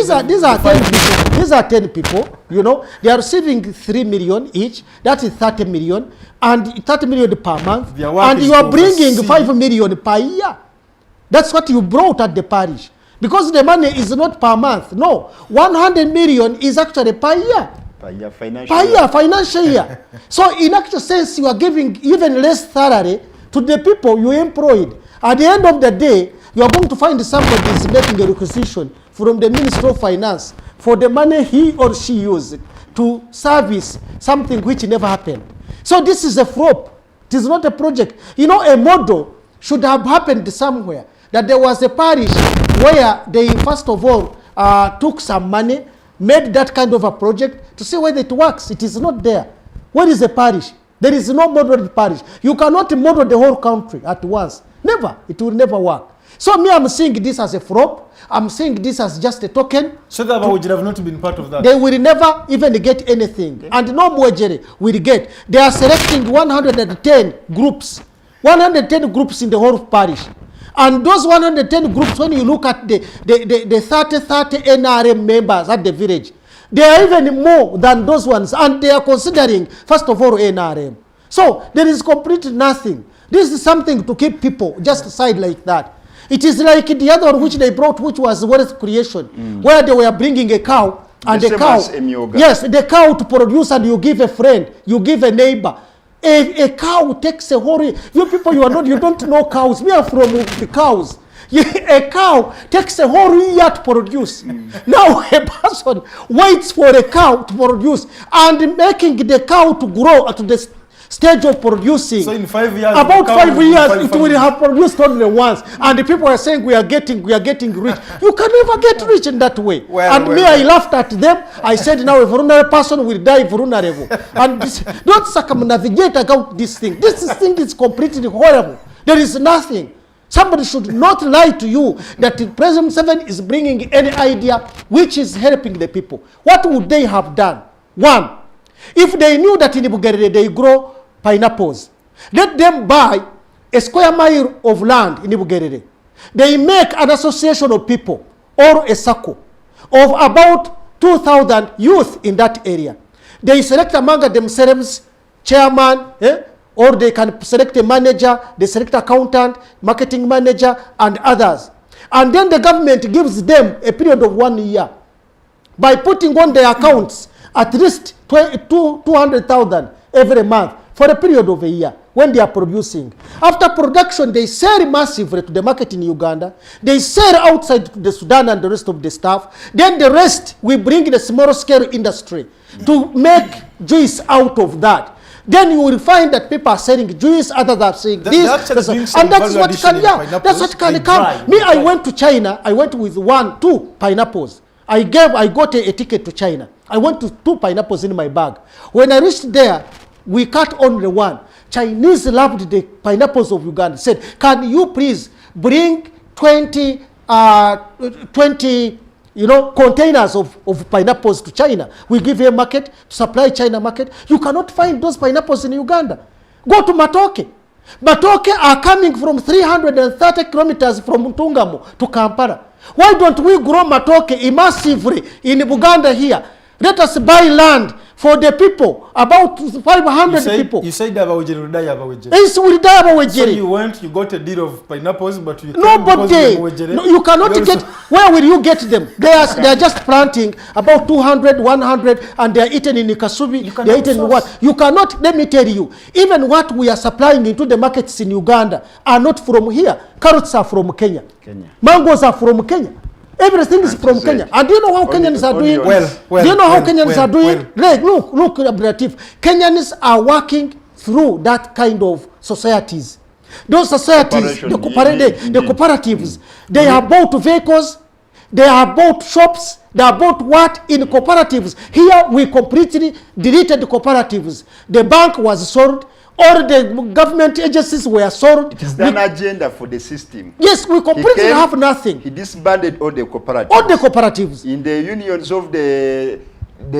are 10 people. These are 10 people. You know, they are receiving 3 million each. That is 30 million, and 30 million per month. Their work And is you are to bringing oversee. 5 million per year. That's what you brought at the parish, because the money is not per month. No, 100 million is actually per year. Per year financial. Per year, financial year. So in actual sense, you are giving even less salary to the people you employed. At the end of the day, you are going to find somebody is making a requisition from the Ministry of Finance for the money he or she used to service something which never happened. So this is a flop. It is not a project. You know, a model should have happened somewhere. That there was a parish where they first of all took some money, made that kind of a project to see whether it works. It is not there. Where is the parish? There is no model parish. You cannot model the whole country at once. Never. It will never work. So me, I'm seeing this as a flop. I'm seeing this as just a token. So that would have not been part of that. They will never even get anything. And no Mwejere will get. They are selecting 110 groups. 110 groups in the whole parish. And those 110 groups, when you look at the 30 NRM members at the village, they are even more than those ones. And they are considering, first of all, NRM. So there is completely nothing. This is something to keep people just aside like that. It is like the other one which they brought, which was wealth creation, where they were bringing a cow. And the cow, yes, the cow to produce, and you give a friend, you give a neighbor. A cow takes a whole, you people, you don't know cows. We are from the cows. A cow takes a whole year to produce. Now a person waits for a cow to produce and making the cow to grow to the stage of producing. So in 5 years, about 5 years, it will have produced only once. And the people are saying we are getting rich. You can never get rich in that way. I laughed at them. I said, now a vulnerable person will die vulnerable. And don't circumnavigate about this thing. This thing is completely horrible. There is nothing. Somebody should not lie to you that President 7 is bringing any idea which is helping the people. What would they have done? One, if they knew that in Bugerere they grow pineapples, let them buy a square mile of land in Bugerere. They make an association of people or a circle of about 2,000 youth in that area. They select among themselves chairman, or they can select a manager, they select accountant, marketing manager, and others. And then the government gives them a period of 1 year by putting on their accounts at least 200,000 every month for a period of a year when they are producing. After production, they sell massively to the market in Uganda. They sell outside to the Sudan and the rest of the stuff. Then the rest, we bring in a small scale industry to make juice out of that. Then you will find that people are selling juice, others are saying this, and that's what can, that's what can come. Me, I went to China. I went with 2 pineapples. I got a ticket to China. I went to 2 pineapples in my bag. When I reached there, we cut only 1. Chinese loved the pineapples of Uganda. Said, can you please bring 20 containers of pineapples to China? We give you a market to supply China market. You cannot find those pineapples in Uganda. Go to Matoke. Matoke are coming from 330 kilometers from Tugume to Kampala. Why don't we grow Matoke massively in Uganda here? Let us buy land for the people, about 500 people. You said about Wejeri. Yes, we die about Wejeri. So you got a deal of pineapples, but you nobody. No, you cannot get. Where will you get them? They are just planting about 200, 100, and they are eaten in Kasubi. They are eaten in what? You cannot. Let me tell you. Even what we are supplying into the markets in Uganda are not from here. Carrots are from Kenya. Mangoes are from Kenya. Everything is from Kenya. And do you know how Kenyans are doing? Do you know how Kenyans are doing? Look, Abdalla Tiff. Kenyans are working through that kind of societies. Those societies, the cooperatives, they have bought vehicles, they have bought shops, they have bought what in cooperatives. Here we completely deleted the cooperatives. The bank was sold. All the government agencies were sold. It is an agenda for the system. Yes, we completely have nothing. He disbanded all the cooperatives. All the cooperatives. In the unions of the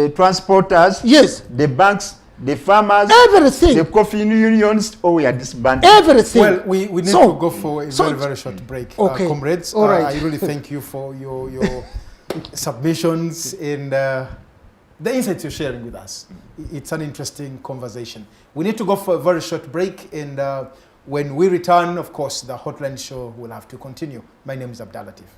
transporters, yes, the banks, the farmers, everything. The coffee unions, we are disbanded. Everything. Well, we need to go for a very short break. Okay. Comrades, all right. I really thank you for your submissions and the insights you're sharing with us. It's an interesting conversation. We need to go for a very short break, and when we return, of course, the Hotline Show will have to continue. My name is Abdalla Tiff.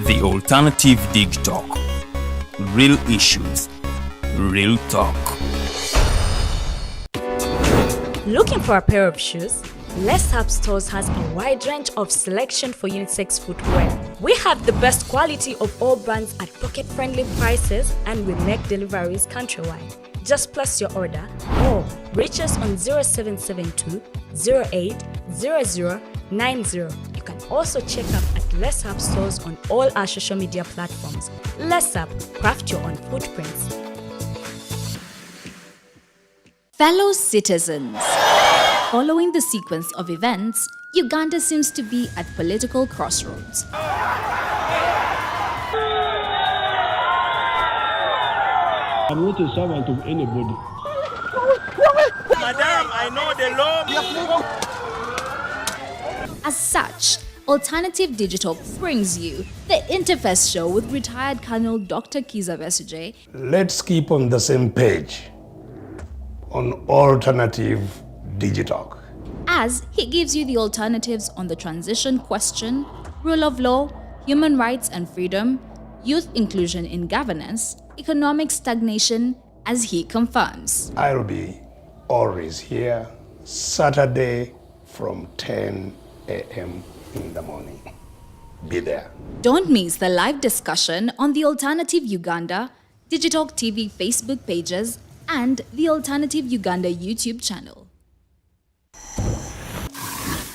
The Alternative Digitalk. Real issues, real talk. Looking for a pair of shoes? Let's Up Stores has a wide range of selection for unisex footwear. We have the best quality of all brands at pocket-friendly prices, and we make deliveries countrywide. Just place your order or reach us on 0772 08 0090. You can also check up at Let's Up Stores on all our social media platforms. Let's Up, craft your own footprints. Fellow citizens, following the sequence of events, Uganda seems to be at political crossroads. I'm not a servant of anybody. Madam, I know the law. As such, Alternative Digital brings you the Interface Show with retired Colonel Dr. Kiza Besuje. Let's keep on the same page on Alternative Digitalk, as he gives you the alternatives on the transition question, rule of law, human rights and freedom, youth inclusion in governance, economic stagnation, as he confirms. I'll be always here Saturday from 10 a.m. in the morning. Be there. Don't miss the live discussion on the Alternative Uganda, Digitalk TV Facebook pages, and the Alternative Uganda YouTube channel.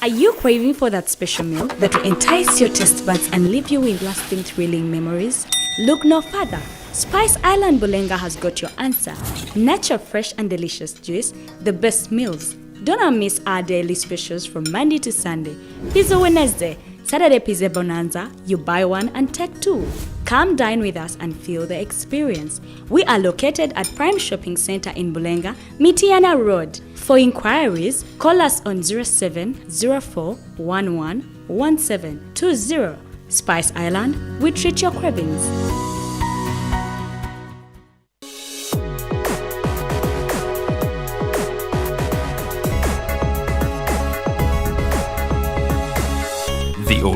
Are you craving for that special meal that will entice your taste buds and leave you with lasting thrilling memories? Look no further. Spice Island Bulenga has got your answer. Natural, fresh and delicious juice, the best meals. Don't miss our daily specials from Monday to Sunday. Pizza Wednesday, Saturday Pizza Bonanza, you buy one and take two. Come dine with us and feel the experience. We are located at Prime Shopping Center in Bulenga, Mitiana Road. For inquiries, call us on 0704111720. Spice Island, we treat your cravings.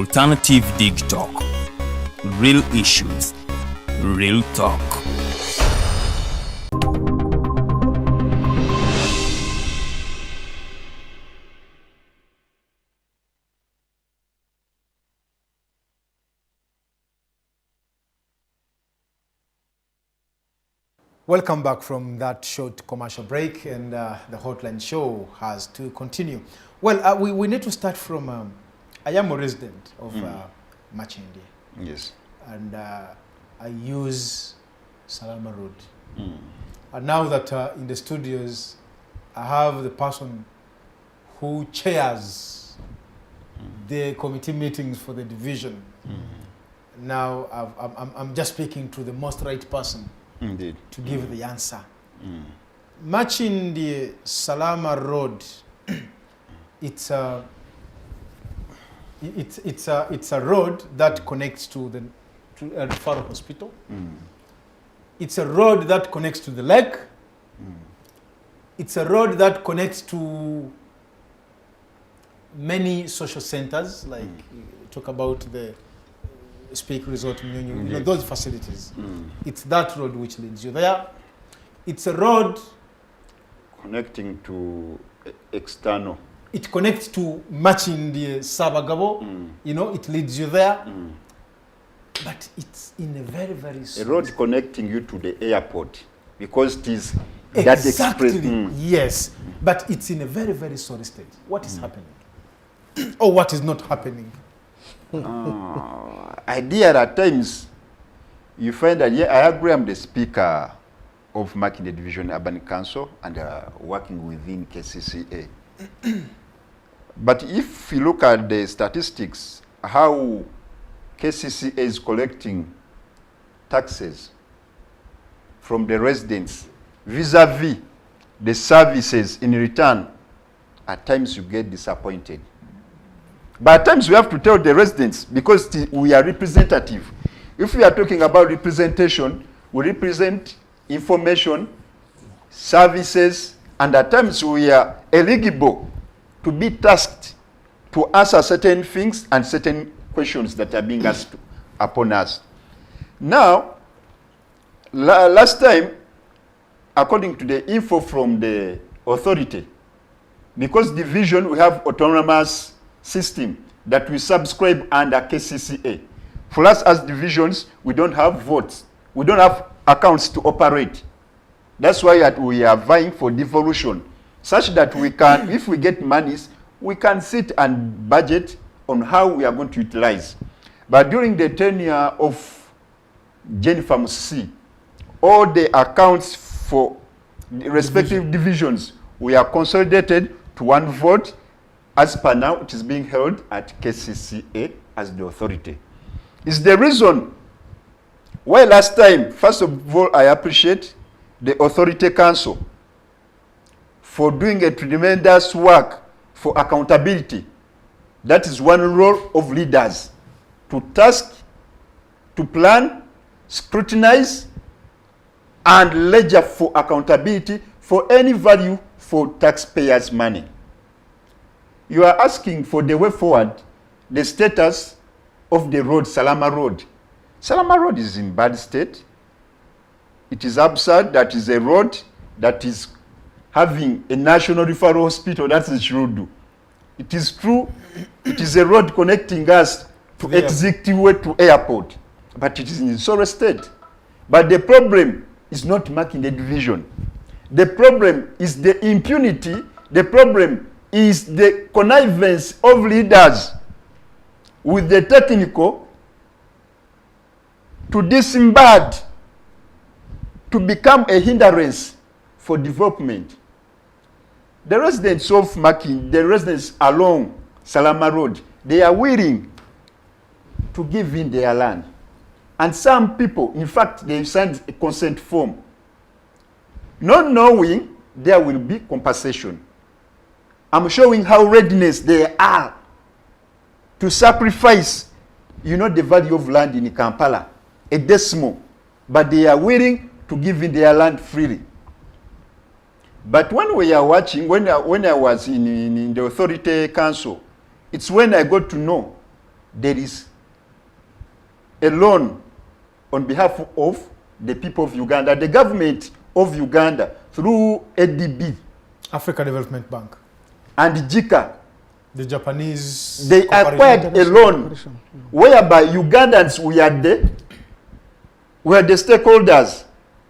Alternative Digitalk. Real issues, real talk. Welcome back from that short commercial break, and the Hotline Show has to continue. Well, we need to start from, I am a resident of Makindye. Yes. And I use Salama Road. And now that in the studios, I have the person who chairs the committee meetings for the division. Now I'm just speaking to the most right person. Indeed. To give the answer. Makindye Salama Road, it's a road that connects to the referral hospital. It's a road that connects to the lake. It's a road that connects to many social centers, like talk about the Speak Resort, you know, those facilities. It's that road which leads you there. It's a road connecting to external. It connects to Makindye Sabagabo. You know, it leads you there. But it's in a very, very a road connecting you to the airport, because it is that exactly express. Yes, but it's in a very, very sorry state. What is happening? Or what is not happening? Idea at times, you find that, I agree, I'm the speaker of Makindye Division Urban Council and working within KCCA. But if you look at the statistics, how KCCA is collecting taxes from the residents vis-a-vis the services in return, at times you get disappointed. But at times we have to tell the residents, because we are representative. If we are talking about representation, we represent information, services, and at times we are eligible to be tasked to answer certain things and certain questions that are being asked upon us. Now, last time, according to the info from the authority, because division, we have autonomous system that we subscribe under KCCA. For us as divisions, we don't have votes. We don't have accounts to operate. That's why we are vying for devolution, such that we can, if we get monies, we can sit and budget on how we are going to utilize. But during the tenure of Jennifer Musisi, all the accounts for the respective divisions, we are consolidated to one vote. As per now, it is being held at KCCA as the authority. It's the reason why last time, first of all, I appreciate the Authority Council for doing a tremendous work for accountability. That is one role of leaders, to task, to plan, scrutinize, and ledger for accountability for any value for taxpayers' money. You are asking for the way forward, the status of the road, Salama Road. Salama Road is in bad state. It is absurd that is a road that is having a national referral hospital, that is Shurudu. It is true, it is a road connecting us to Executive to airport, but it is in sorry state. But the problem is not Makindye Division. The problem is the impunity. The problem is the connivance of leaders with the technical to disembowel, to become a hindrance for development. The residents of Makindye, the residents along Salama Road, they are willing to give in their land. And some people, in fact, they signed a consent form, not knowing there will be compensation. I'm showing how readiness they are to sacrifice, the value of land in Kampala, a decimal, but they are willing to give in their land freely. But when we are watching, when I was in the Authority Council, it's when I got to know there is a loan on behalf of the people of Uganda, the government of Uganda, through ADB, Africa Development Bank, and JICA, the Japanese. they acquired a loan whereby Ugandans were the stakeholders.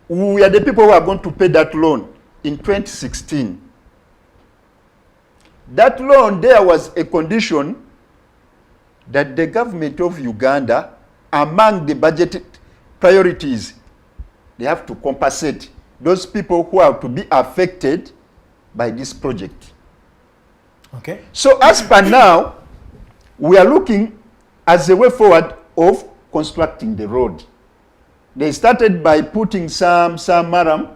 We are the people who are going to pay that loan in 2016. That loan, there was a condition that the government of Uganda, among the budget priorities, they have to compensate those people who are to be affected by this project. Okay. So as per now, we are looking as a way forward of constructing the road. They started by putting some maram,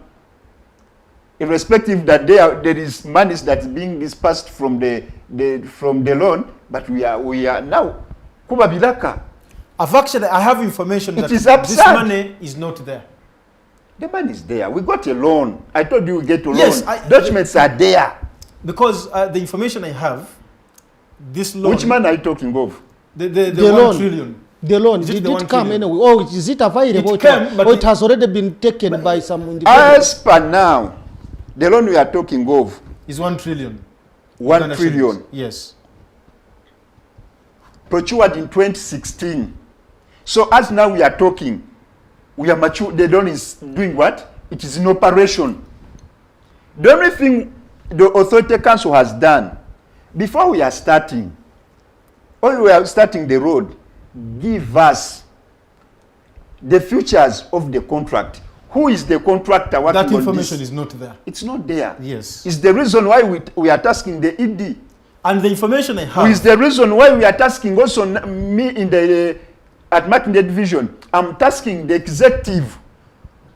irrespective that there is money that's being dispersed from the loan, but we are now kubabilaka. I have information that is this money is not there. The money is there. We got a loan. I told you we get a loan. Yes, documents are there. Because the information I have, this loan. Which man are you talking of? The loan. 1 trillion. The loan, Is did the it 1 come trillion? anyway? Or is it available? It came, but or it has already been taken by some independent? As per now, the loan we are talking of is 1 trillion. 1 trillion. Yes. Procured in 2016. So as now we are talking, we are mature. The loan is doing what? It is in operation. The only thing the Authority Council has done, before we are starting, or we are starting the road, give us the features of the contract. Who is the contractor working on this? That information is not there. It's not there. Yes. It's the reason why we are tasking the ED. And the information I have. Is the reason why we are tasking also me in the at Makindye division. I'm tasking the executive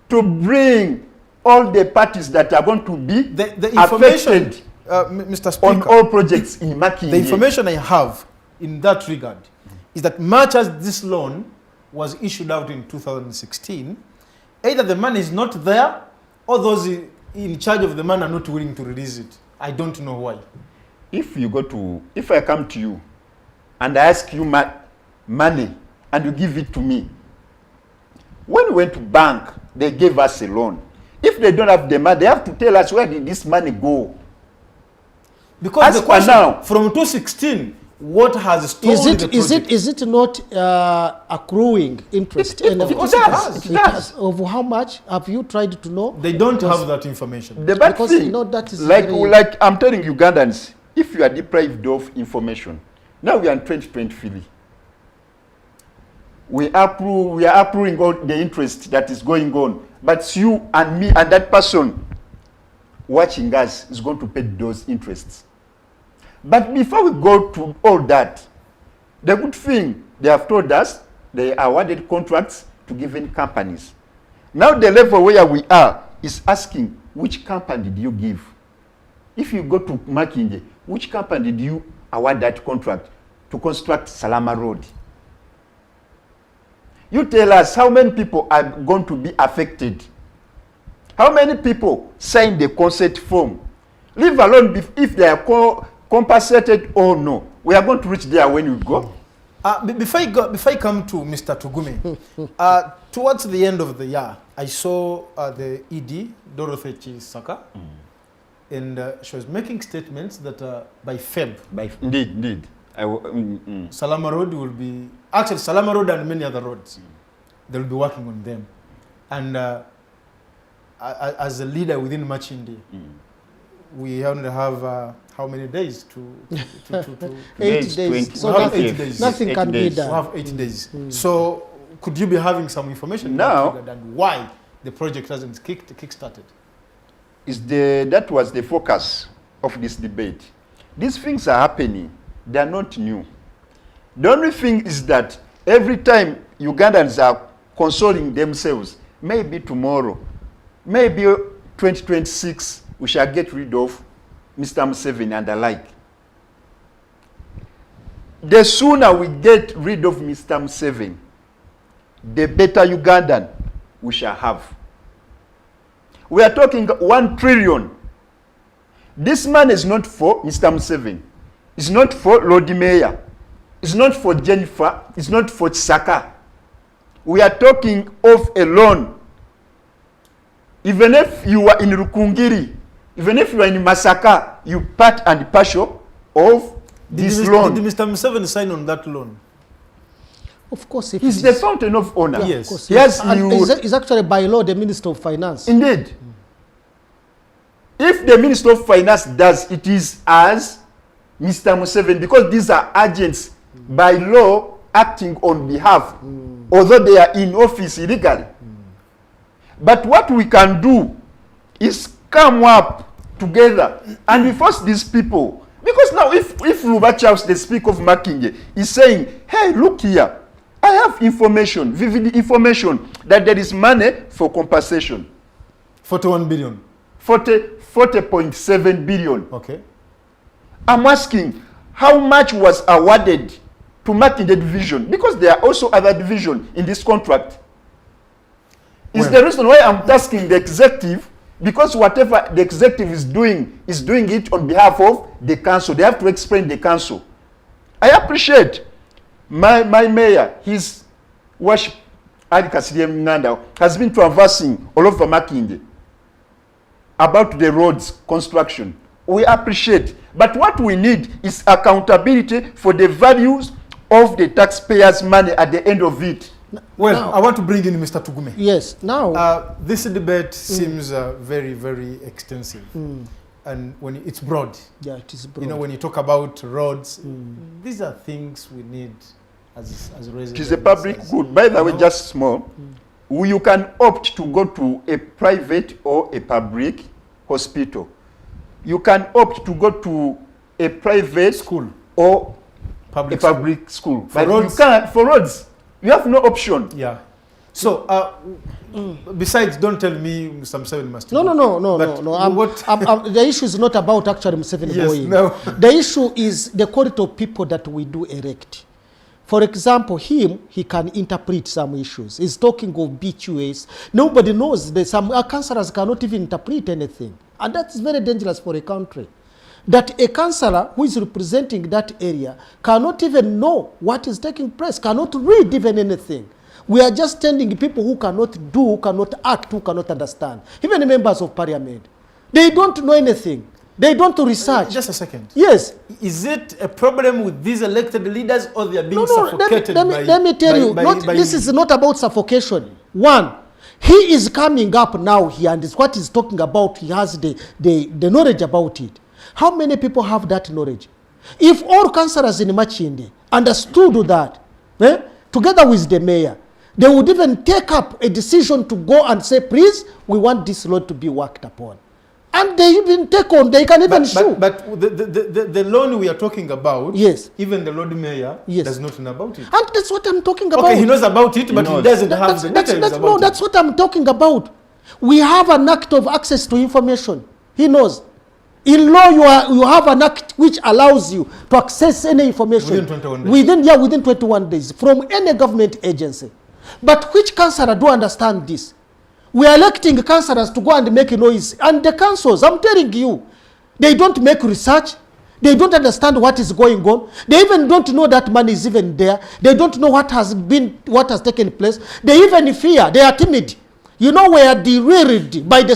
to bring all the parties that are going to be the information, affected Mr. Speaker, on all projects in Makindye. The information I have in that regard is that much as this loan was issued out in 2016, either the money is not there or those in charge of the money are not willing to release it. I don't know why. If I come to you and I ask you money and you give it to me, when we went to bank, they gave us a loan. If they don't have the money, they have to tell us where did this money go. Because the question now, from 2016, what has stalled the project? Is it not accruing interest? It does. Of how much? Have you tried to know? They don't have that information. The bad because thing, you know that is like I'm telling Ugandans, if you are deprived of information, now we are in 2023. We are approving all the interest that is going on. But you and me and that person watching us is going to pay those interests. But before we go to all that, the good thing, they have told us they awarded contracts to given companies. Now the level where we are is asking, which company did you give? If you go to Makindye, which company did you award that contract to construct Salama Road? You tell us how many people are going to be affected. How many people signed the consent form? Leave alone if they are compensated or no. We are going to reach there when we go. Before I come to Mr. Tugume, towards the end of the year, I saw the ED, Dorothy Chisaka, and she was making statements that by Feb. Indeed. Salama Road will be, actually Salama Road and many other roads, they'll be working on them. And as a leader within Makindye, we only have how many days to 8 days. So 8 days. Nothing can be done. We have 8 days. So could you be having some information now and why the project hasn't kick-started? That was the focus of this debate. These things are happening. They are not new. The only thing is that every time Ugandans are consoling themselves, maybe tomorrow, maybe 2026, we shall get rid of Mr. Museveni and the like. The sooner we get rid of Mr. Museveni, the better Ugandan we shall have. We are talking 1 trillion. This man is not for Mr. Museveni. It's not for Lord Mayor. It's not for Jennifer. It's not for Chisaka. We are talking of a loan. Even if you are in Rukungiri, even if you are in Masaka, you part and partial of this loan. Did Mr. Museveni sign on that loan? Of course, if He's the fountain of honor. Yes. Of course, Yes, and you. is actually by law the Minister of Finance. Indeed. If the Minister of Finance does, it is as Mr. Museveni, because these are agents by law acting on behalf, although they are in office illegally. But what we can do is come up together and we force these people. Because now if Luba Charles, the Speaker of Makindye, is saying, hey, look here, I have information, vivid information, that there is money for compensation. 41 billion. 40.7 billion. Okay. I'm asking, how much was awarded to Makindye division? Because there are also other divisions in this contract. Is the reason why I'm asking the executive, because whatever the executive is doing it on behalf of the council. They have to explain the council. I appreciate my mayor, his worship, Ali Kasirye Mnganda, has been traversing all over Makindye about the roads construction. We appreciate. But what we need is accountability for the values of the taxpayers' money at the end of it. Well, now, I want to bring in Mr. Tugume. Yes, now. This debate seems very, very extensive. And when it's broad. Yeah, it is broad. You know, when you talk about roads, these are things we need as residents. It is a public good. By the way, just small. You can opt to go to a private or a public hospital. You can opt to go to a private school or public a public school. For But roads? you can't, for roads, you have no option. Yeah. So, besides, don't tell me Mr. Museveni must No. The issue is not about actually Museveni going. No. The issue is the quality of people that we do erect. For example, he can interpret some issues. He's talking of BQAs. Nobody knows. Some councillors cannot even interpret anything. And that's very dangerous for a country. That a councillor who is representing that area cannot even know what is taking place, cannot read even anything. We are just sending people who cannot do, who cannot act, who cannot understand. Even the members of parliament. They don't know anything. They don't research. Just a second. Yes. Is it a problem with these elected leaders, or they are being suffocated let me tell you, this is not about suffocation. One, he is coming up now here, and what he's talking about, he has the knowledge about it. How many people have that knowledge? If all councillors in Makindye understood that, together with the mayor, they would even take up a decision to go and say, please, we want this road to be worked upon. And they even take on, they can even sue. But the loan we are talking about, yes, even the Lord Mayor does not know about it. And that's what I'm talking about. Okay, he knows about it, but he doesn't have the details about it. That's what I'm talking about. We have an act of access to information. He knows. In law, you have an act which allows you to access any information within 21 days. Within 21 days from any government agency. But which councillor do understand this? We are electing councillors to go and make a noise. And the councils, I'm telling you, they don't make research. They don't understand what is going on. They even don't know that money is even there. They don't know what has taken place. They even fear. They are timid. You know, we are derailed by the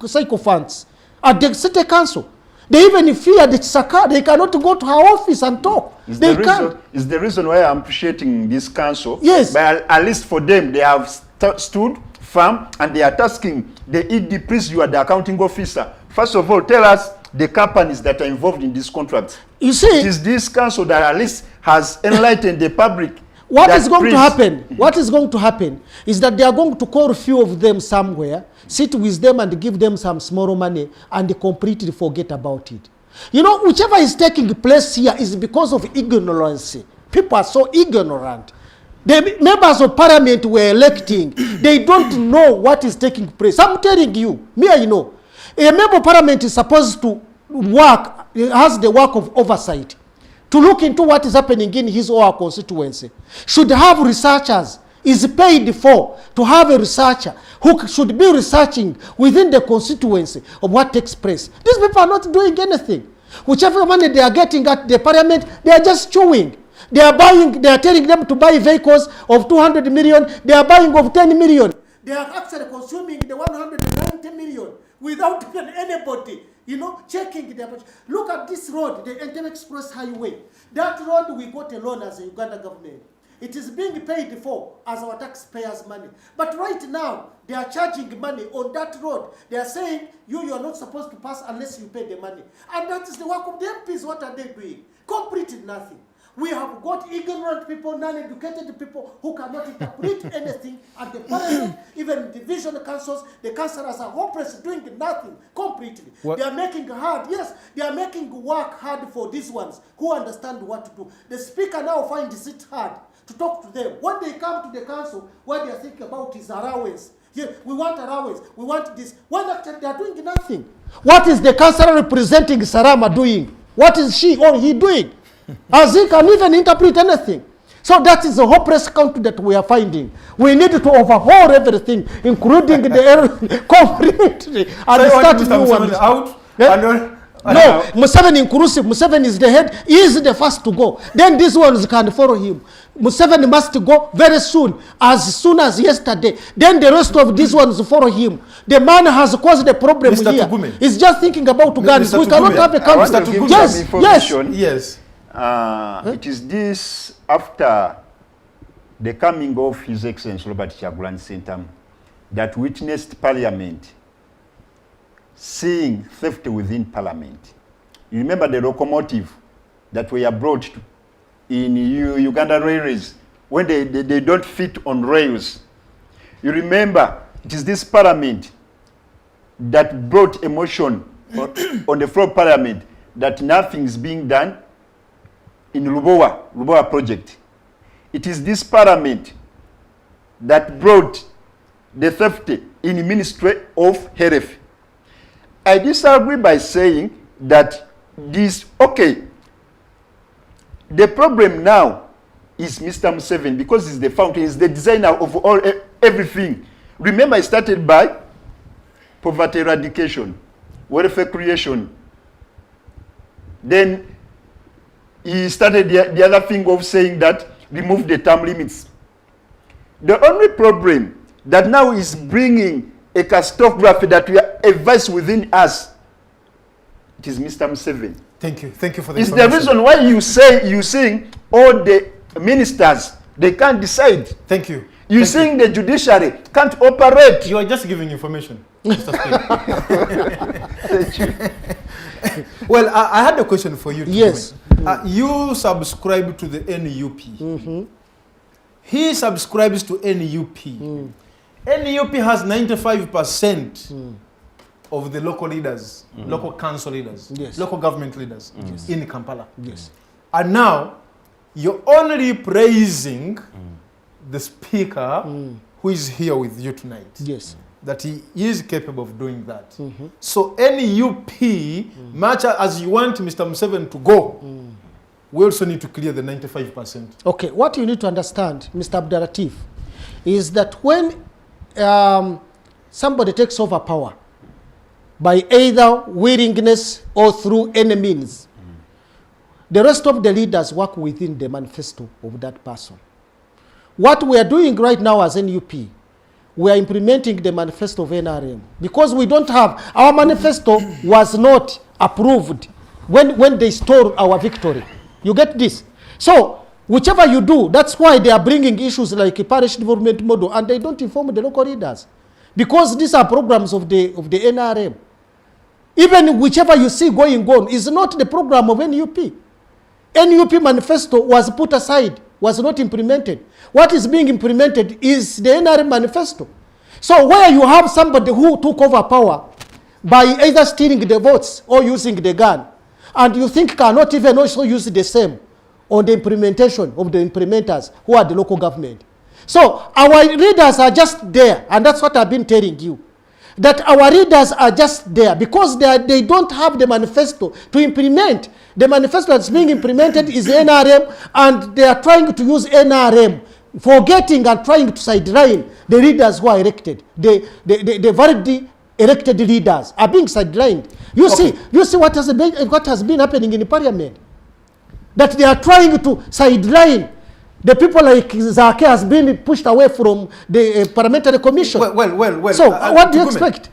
sycophants at the city council. They even fear the Chisaka. They cannot go to her office and talk. Is the reason why I'm appreciating this council. Yes. But at least for them, they have stood firm and they are tasking the ED, please, you are the accounting officer. First of all, tell us the companies that are involved in this contract. You see, it is this council that at least has enlightened the public. What is going to happen? What is going to happen is that they are going to call a few of them somewhere, sit with them and give them some small money, and they completely forget about it. You know, whichever is taking place here is because of ignorance. People are so ignorant. The members of parliament were electing. They don't know what is taking place. I'm telling you, I know. A member of parliament is supposed to work, has the work of oversight, to look into what is happening in his or her constituency. Should have researchers, is paid for to have a researcher who should be researching within the constituency of what takes place. These people are not doing anything. Whichever money they are getting at the parliament, they are just chewing. They are telling them to buy vehicles of 200 million. They are buying of 10 million. They are actually consuming the 190 million without even anybody, checking their budget. Look at this road, the Entebbe Express Highway. That road, we got a loan as a Uganda government. It is being paid for as our taxpayers' money. But right now, they are charging money on that road. They are saying, you are not supposed to pass unless you pay the money. And that is the work of the MPs. What are they doing? Completely nothing. We have got ignorant people, non-educated people who cannot interpret anything at the parliament, even division councils. The councillors are hopeless, doing nothing completely. What? They are making they are making work hard for these ones who understand what to do. The speaker now finds it hard to talk to them. When they come to the council, what they are thinking about is allowance. We want allowance, we want this. When actually they are doing nothing. What is the councillor representing Sarama doing? What is she or he doing? As he can even interpret anything. So that is a hopeless country that we are finding. We need to overhaul everything, including the completely, and start new ones. Out? No, Museveni inclusive. Museveni is the head. He is the first to go. Then these ones can follow him. Museveni must go very soon as yesterday. Then the rest of these ones follow him. The man has caused the problem Mr. here. Tugume. He's just thinking about guns. We cannot have a country. Yes. It is this after the coming of His Excellency Robert Kyagulanyi Ssentamu that witnessed Parliament seeing theft within Parliament. You remember the locomotive that were brought in Uganda Railways when they don't fit on rails. You remember it is this Parliament that brought a motion on the floor of Parliament that nothing is being done in Lubowa project. It is this Parliament that brought the theft in the Ministry of Health. I disagree by saying that the problem now is Mr. Museveni because he's the fountain, he's the designer of everything. Remember, I started by poverty eradication, welfare creation. Then he started the other thing of saying that remove the term limits. The only problem that now is bringing a catastrophe that we are a vice within us, it is Mr. Museveni. Thank you for the It's the reason why you saying all the ministers, they can't decide. Thank you. You're saying the judiciary can't operate. You are just giving information, Mr. Speaker. Thank you. Well, I had a question for you. Yes. You subscribe to the NUP. Mm-hmm. He subscribes to NUP. NUP has 95% of the local leaders, local council leaders, local government leaders in Kampala. Yes. And now, you're only praising the speaker who is here with you tonight. Yes. That he is capable of doing that. So NUP, much as you want Mr. Museveni to go, we also need to clear the 95%. Okay, what you need to understand, Mr. Abdalla Tiff, is that when somebody takes over power by either willingness or through any means, the rest of the leaders work within the manifesto of that person. What we are doing right now as NUP, we are implementing the manifesto of NRM because we don't have, our manifesto was not approved when they stole our victory. You get this? So, whichever you do, that's why they are bringing issues like a parish development model and they don't inform the local leaders because these are programs of the NRM. Even whichever you see going on is not the program of NUP. NUP manifesto was put aside, was not implemented. What is being implemented is the NRM manifesto. So where you have somebody who took over power by either stealing the votes or using the gun, and you think cannot even also use the same on the implementation of the implementers who are the local government. So our leaders are just there, and that's what I've been telling you. That our leaders are just there because they don't have the manifesto to implement. The manifesto that's being implemented is NRM, and they are trying to use NRM, forgetting and trying to sideline the leaders who are elected. The validly elected leaders are being sidelined. You see what has been happening in the parliament. that they are trying to sideline the people like Zake has been pushed away from the parliamentary commission. Well. So what do you expect?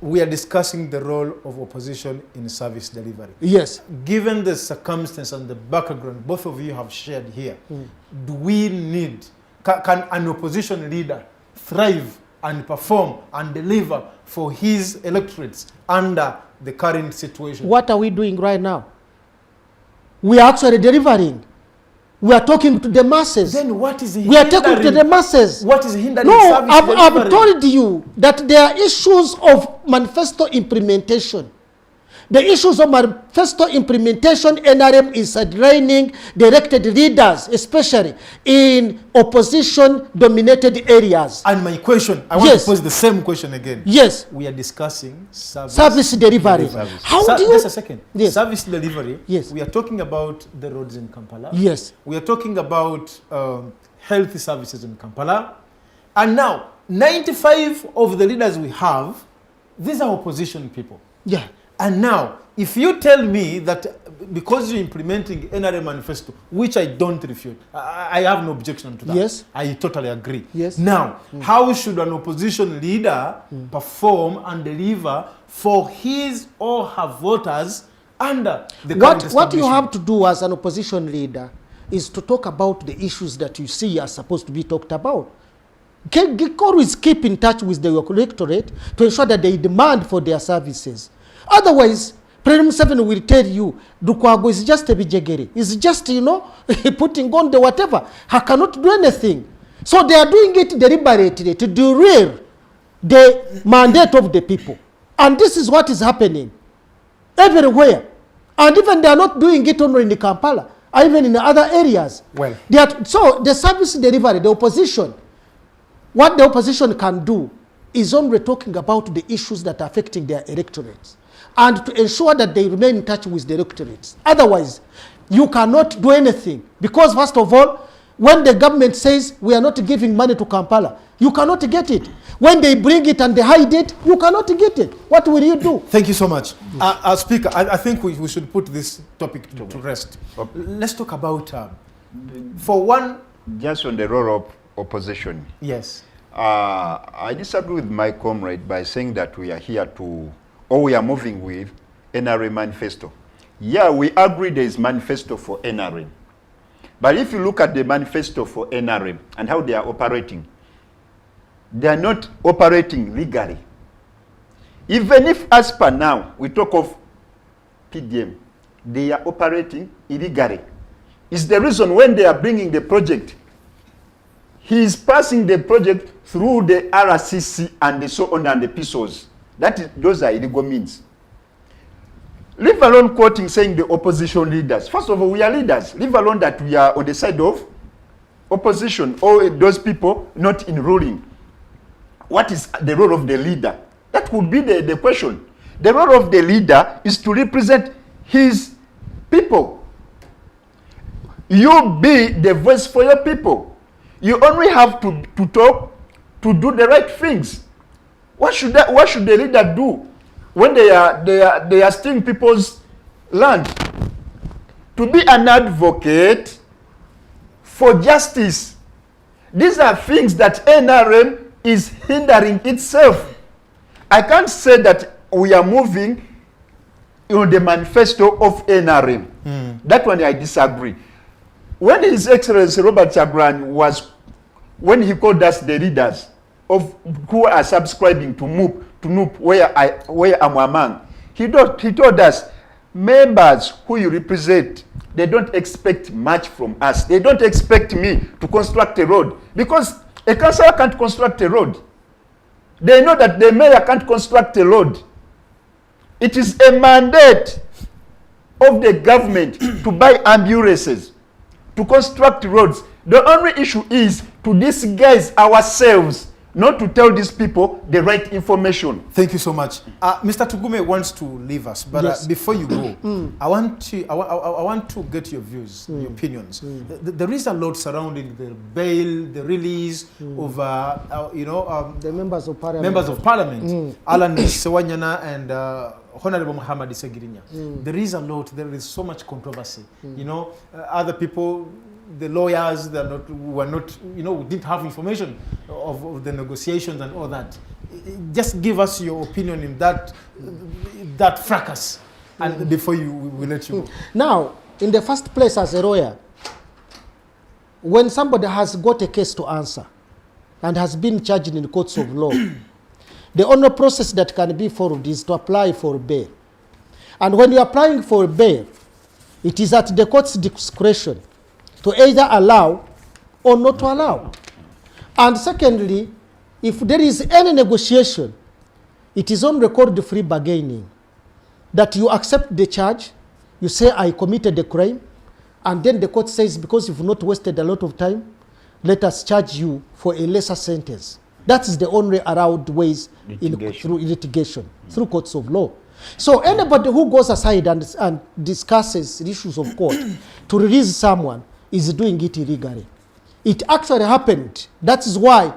We are discussing the role of opposition in service delivery. Yes. Given the circumstance and the background both of you have shared here, do we need, can an opposition leader thrive and perform and deliver for his electorates under the current situation? What are we doing right now? We are actually delivering. We are talking to the masses. Then what is hindering? We are talking to the masses. What is hindering No, service I've delivery? told you that there are issues of manifesto implementation. The issues of manifesto implementation, NRM is sidelining directed leaders, especially in opposition-dominated areas. And my question, I want to pose the same question again. Yes. We are discussing service delivery. How do you... Just a second. Yes. Service delivery. Yes. We are talking about the roads in Kampala. Yes. We are talking about health services in Kampala. And now, 95 of the leaders we have, these are opposition people. Yeah. And now, if you tell me that because you're implementing NRM manifesto, which I don't refute, I have no objection to that. Yes. I totally agree. Yes. Now, how should an opposition leader perform and deliver for his or her voters under the current establishment? What you have to do as an opposition leader is to talk about the issues that you see are supposed to be talked about. Always keep in touch with the electorate to ensure that they demand for their services. Otherwise, President Museveni will tell you, Lukwago is just a bijegere. It's just, putting on the whatever. He cannot do anything. So they are doing it deliberately to derail the mandate of the people. And this is what is happening everywhere. And even they are not doing it only in the Kampala, or even in other areas. Well, so the service delivery, the opposition, what the opposition can do is only talking about the issues that are affecting their electorates and to ensure that they remain in touch with the electorates. Otherwise, you cannot do anything because, first of all, when the government says we are not giving money to Kampala, you cannot get it. When they bring it and they hide it, you cannot get it. What will you do? Thank you so much. Speaker, I think we should put this topic to rest. Let's talk about, for one... Just on the role of opposition. Yes. I disagree with my comrade by saying that we are here to, or we are moving with NRM manifesto. Yeah, we agree there is manifesto for NRM. But if you look at the manifesto for NRM and how they are operating, they are not operating legally. Even if as per now, we talk of PDM, they are operating illegally. It's the reason when they are bringing the project, he is passing the project through the RCC and so on and the PSOs. Those are illegal means. Leave alone quoting saying the opposition leaders. First of all, we are leaders. Leave alone that we are on the side of opposition or those people not in ruling. What is the role of the leader? That would be the question. The role of the leader is to represent his people. You be the voice for your people. You only have to talk, to do the right things. What should the leader do when they are stealing people's land? To be an advocate for justice. These are things that NRM is hindering itself. I can't say that we are moving on the manifesto of NRM. That one I disagree. When His Excellency Robert Chagulanyi when he called us the leaders of who are subscribing to NUP, where I'm among, he told us, members who you represent, they don't expect much from us. They don't expect me to construct a road because a councillor can't construct a road. They know that the mayor can't construct a road. It is a mandate of the government to buy ambulances, to construct roads. The only issue is to disguise ourselves not to tell these people the right information. Thank you so much. Mr. Tugume wants to leave us, but Yes. before you go, I want to get your views, your opinions. There is a lot surrounding the bail, the release of The members of parliament. members of parliament, Alan Sewanyana and Honorable Muhammad Segirinya. There is a lot. There is so much controversy. Other people, the lawyers that were not, didn't have information of the negotiations and all that. Just give us your opinion in that fracas, and before we let you go. Now, in the first place, as a lawyer, when somebody has got a case to answer and has been charged in the courts of law, the only process that can be followed is to apply for bail. And when you are applying for bail, it is at the court's discretion to either allow or not to allow. And secondly, if there is any negotiation, it is on record free bargaining, that you accept the charge, you say, I committed the crime, and then the court says, because you've not wasted a lot of time, let us charge you for a lesser sentence. That is the only allowed ways through litigation, through courts of law. So anybody who goes aside and discusses the issues of court to release someone is doing it illegally. It actually happened. That is why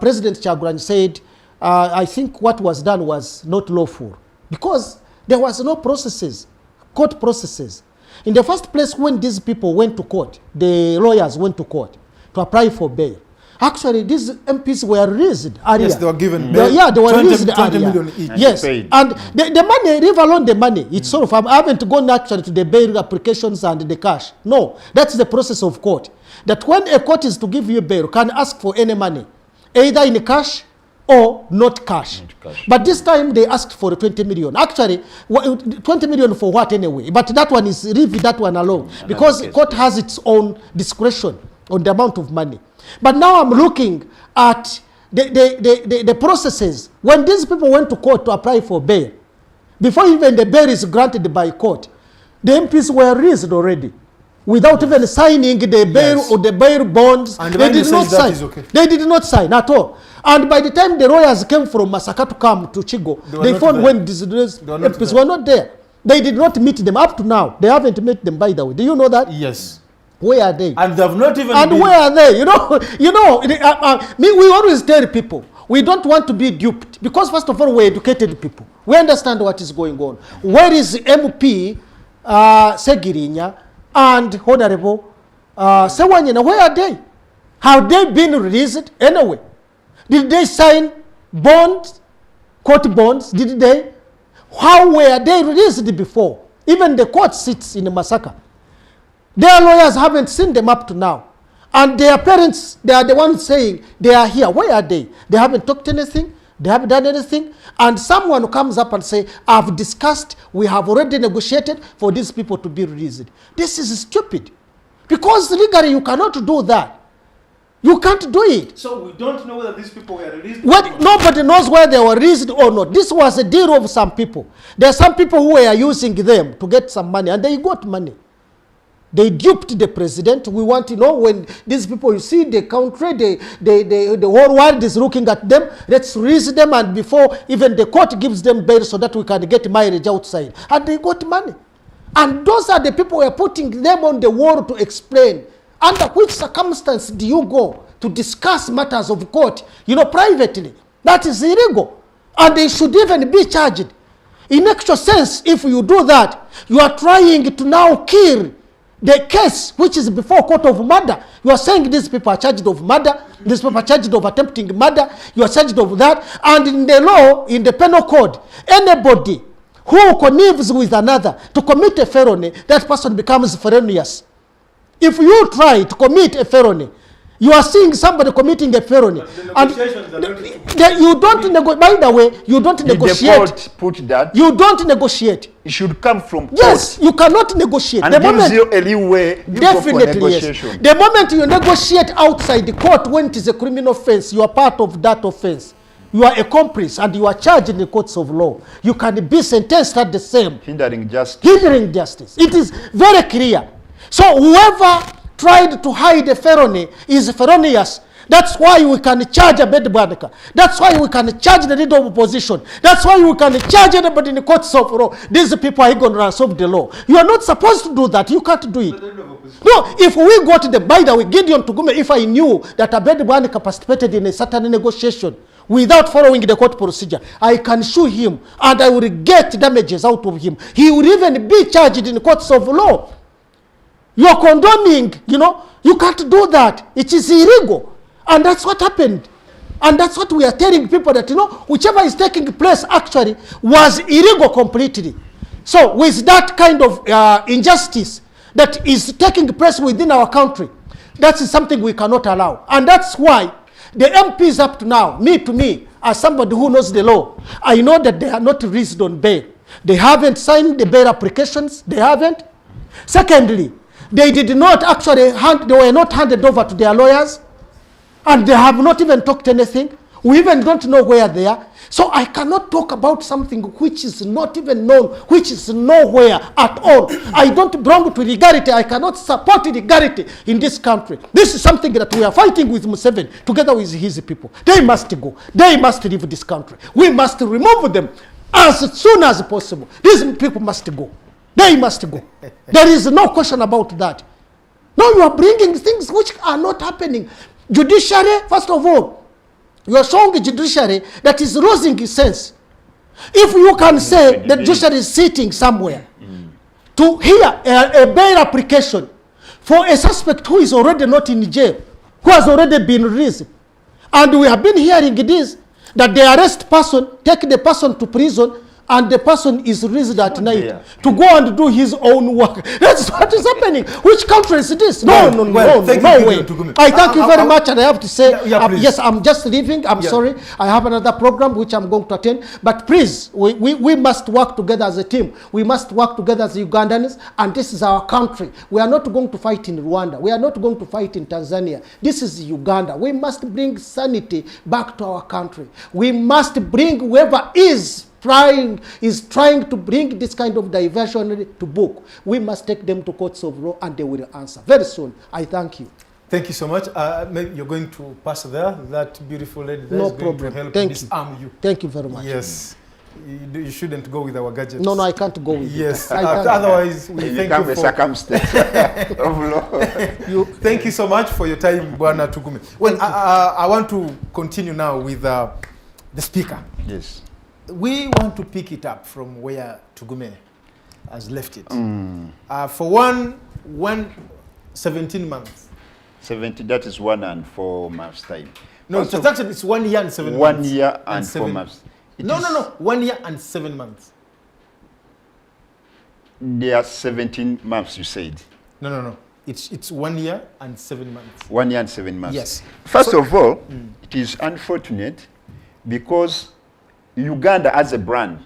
President Chagulanyi said, I think what was done was not lawful, because there was no processes, court processes. In the first place, when these people went to court, the lawyers went to court to apply for bail. Actually, these MPs were released earlier. Yes, they were given bail. Yeah, they were 20 released earlier. million each. Yes, and the money, leave alone the money. It's sort of, I haven't gone actually to the bail applications and the cash. No, that's the process of court. That when a court is to give you bail, can ask for any money, either in cash or not cash. But this time they asked for 20 million. Actually, 20 million for what anyway? But that one is, leave that one alone, because court has its own discretion on the amount of money. But now I'm looking at the processes. When these people went to court to apply for bail, before even the bail is granted by court, the MPs were released already, without even signing the bail or the bail bonds. And they did not sign. Okay. They did not sign at all. And by the time the lawyers came from Masaka to come to Chigo, they found when these MPs were not there. They did not meet them up to now. They haven't met them, by the way. Do you know that? Yes. Where are they? And they have not even And been... where are they? We always tell people, we don't want to be duped, because first of all, we're educated people. We understand what is going on. Where is MP Segirinya and Honorable Sewanyana? Where are they? Have they been released anyway? Did they sign bonds, court bonds? Did they? How were they released before? Even the court sits in Masaka. Their lawyers haven't seen them up to now. And their parents, they are the ones saying they are here. Where are they? They haven't talked anything. They haven't done anything. And someone comes up and say, I've discussed, we have already negotiated for these people to be released. This is stupid. Because legally you cannot do that. You can't do it. So we don't know whether these people were released. Nobody knows whether they were released or not. This was a deal of some people. There are some people who were using them to get some money, and they got money. They duped the president. We want to know, when these people, you see the country, the whole world is looking at them, let's release them, and before even the court gives them bail so that we can get marriage outside. And they got money. And those are the people who are putting them on the wall to explain under which circumstance do you go to discuss matters of court, privately. That is illegal. And they should even be charged. In actual sense, if you do that, you are trying to now kill the case which is before court of murder. You are saying these people are charged of murder, these people are charged of attempting murder, you are charged of that. And in the law, in the penal code, anybody who connives with another to commit a felony, that person becomes felonious. If you try to commit a felony, you are seeing somebody committing a felony. And you don't negotiate. By the way, you don't negotiate. The court put that. You don't negotiate. It should come from court. Yes, you cannot negotiate. And gives you a leeway. Definitely, yes. The moment you negotiate outside the court, when it is a criminal offense, you are part of that offense. You are accomplice and you are charged in the courts of law. You can be sentenced at the same. Hindering justice. Hindering justice. It is very clear. So whoever tried to hide a felony is felonious. That's why we can charge a bed Bwanika. That's why we can charge the leader of opposition. That's why we can charge anybody in the courts of law. These people are going to solve the law. You are not supposed to do that. You can't do it. No, if we go to the, by the way, Gideon Tugume, if I knew that Abed Bwanika participated in a certain negotiation without following the court procedure, I can sue him and I will get damages out of him. He will even be charged in the courts of law. You are condoning, you can't do that. It is illegal. And that's what happened. And that's what we are telling people, that, whichever is taking place actually was illegal completely. So with that kind of injustice that is taking place within our country, that is something we cannot allow. And that's why the MPs up to now, to me, as somebody who knows the law, I know that they are not released on bail. They haven't signed the bail applications. They haven't. Secondly, they did not actually, they were not handed over to their lawyers. And they have not even talked anything. We even don't know where they are. So I cannot talk about something which is not even known, which is nowhere at all. I don't belong to legality. I cannot support legality in this country. This is something that we are fighting with Museveni together with his people. They must go. They must leave this country. We must remove them as soon as possible. These people must go. They must go. There is no question about that. No, you are bringing things which are not happening. Judiciary, first of all, you are showing the judiciary that is losing its sense. If you can say the judiciary is sitting somewhere to hear a bail application for a suspect who is already not in jail, who has already been released, and we have been hearing this, that the arrest person, take the person to prison, and the person is released at night to go and do his own work. That's what is happening. Which country is this? No way. I thank you very much, and I have to say, yes, I'm just leaving. I'm sorry. I have another program which I'm going to attend. But please, we must work together as a team. We must work together as Ugandans, and this is our country. We are not going to fight in Rwanda. We are not going to fight in Tanzania. This is Uganda. We must bring sanity back to our country. We must bring whoever is trying to bring this kind of diversion to book. We must take them to courts of law, and they will answer very soon. I thank you. Thank you so much. Maybe you're going to pass there. That beautiful lady there is going to help disarm you. Thank you very much. Yes. You shouldn't go with our gadgets. No, I can't go with yes. Otherwise, we thank you for circumstance of law. Thank you so much for your time, Bwana Tugume. Well, I want to continue now with the speaker. Yes. We want to pick it up from where Tugume has left it. For one 17 months. 70, that is 1 and 4 months time. No, so actually it's 1 year and 7 months. 1 year and 4 months. No. 1 year and 7 months. There are 17 months, you said. No. It's 1 year and 7 months. 1 year and 7 months. Yes. First of all, it is unfortunate because Uganda as a brand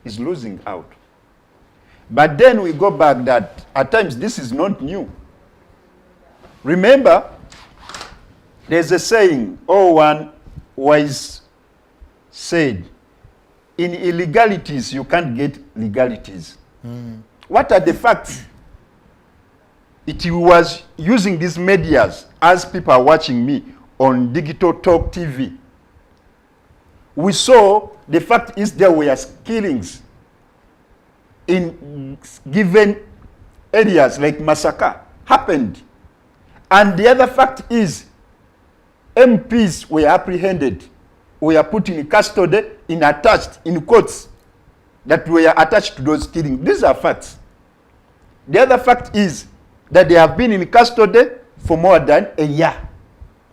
is losing out. But then we go back that at times this is not new. Remember, there's a saying, one wise said, in illegalities you can't get legalities. What are the facts? It was using these medias as people are watching me on Digitalk TV. We saw the fact is there were killings in given areas like Masaka happened. And the other fact is MPs were apprehended, were put in custody, attached in courts that were attached to those killings. These are facts. The other fact is that they have been in custody for more than a year.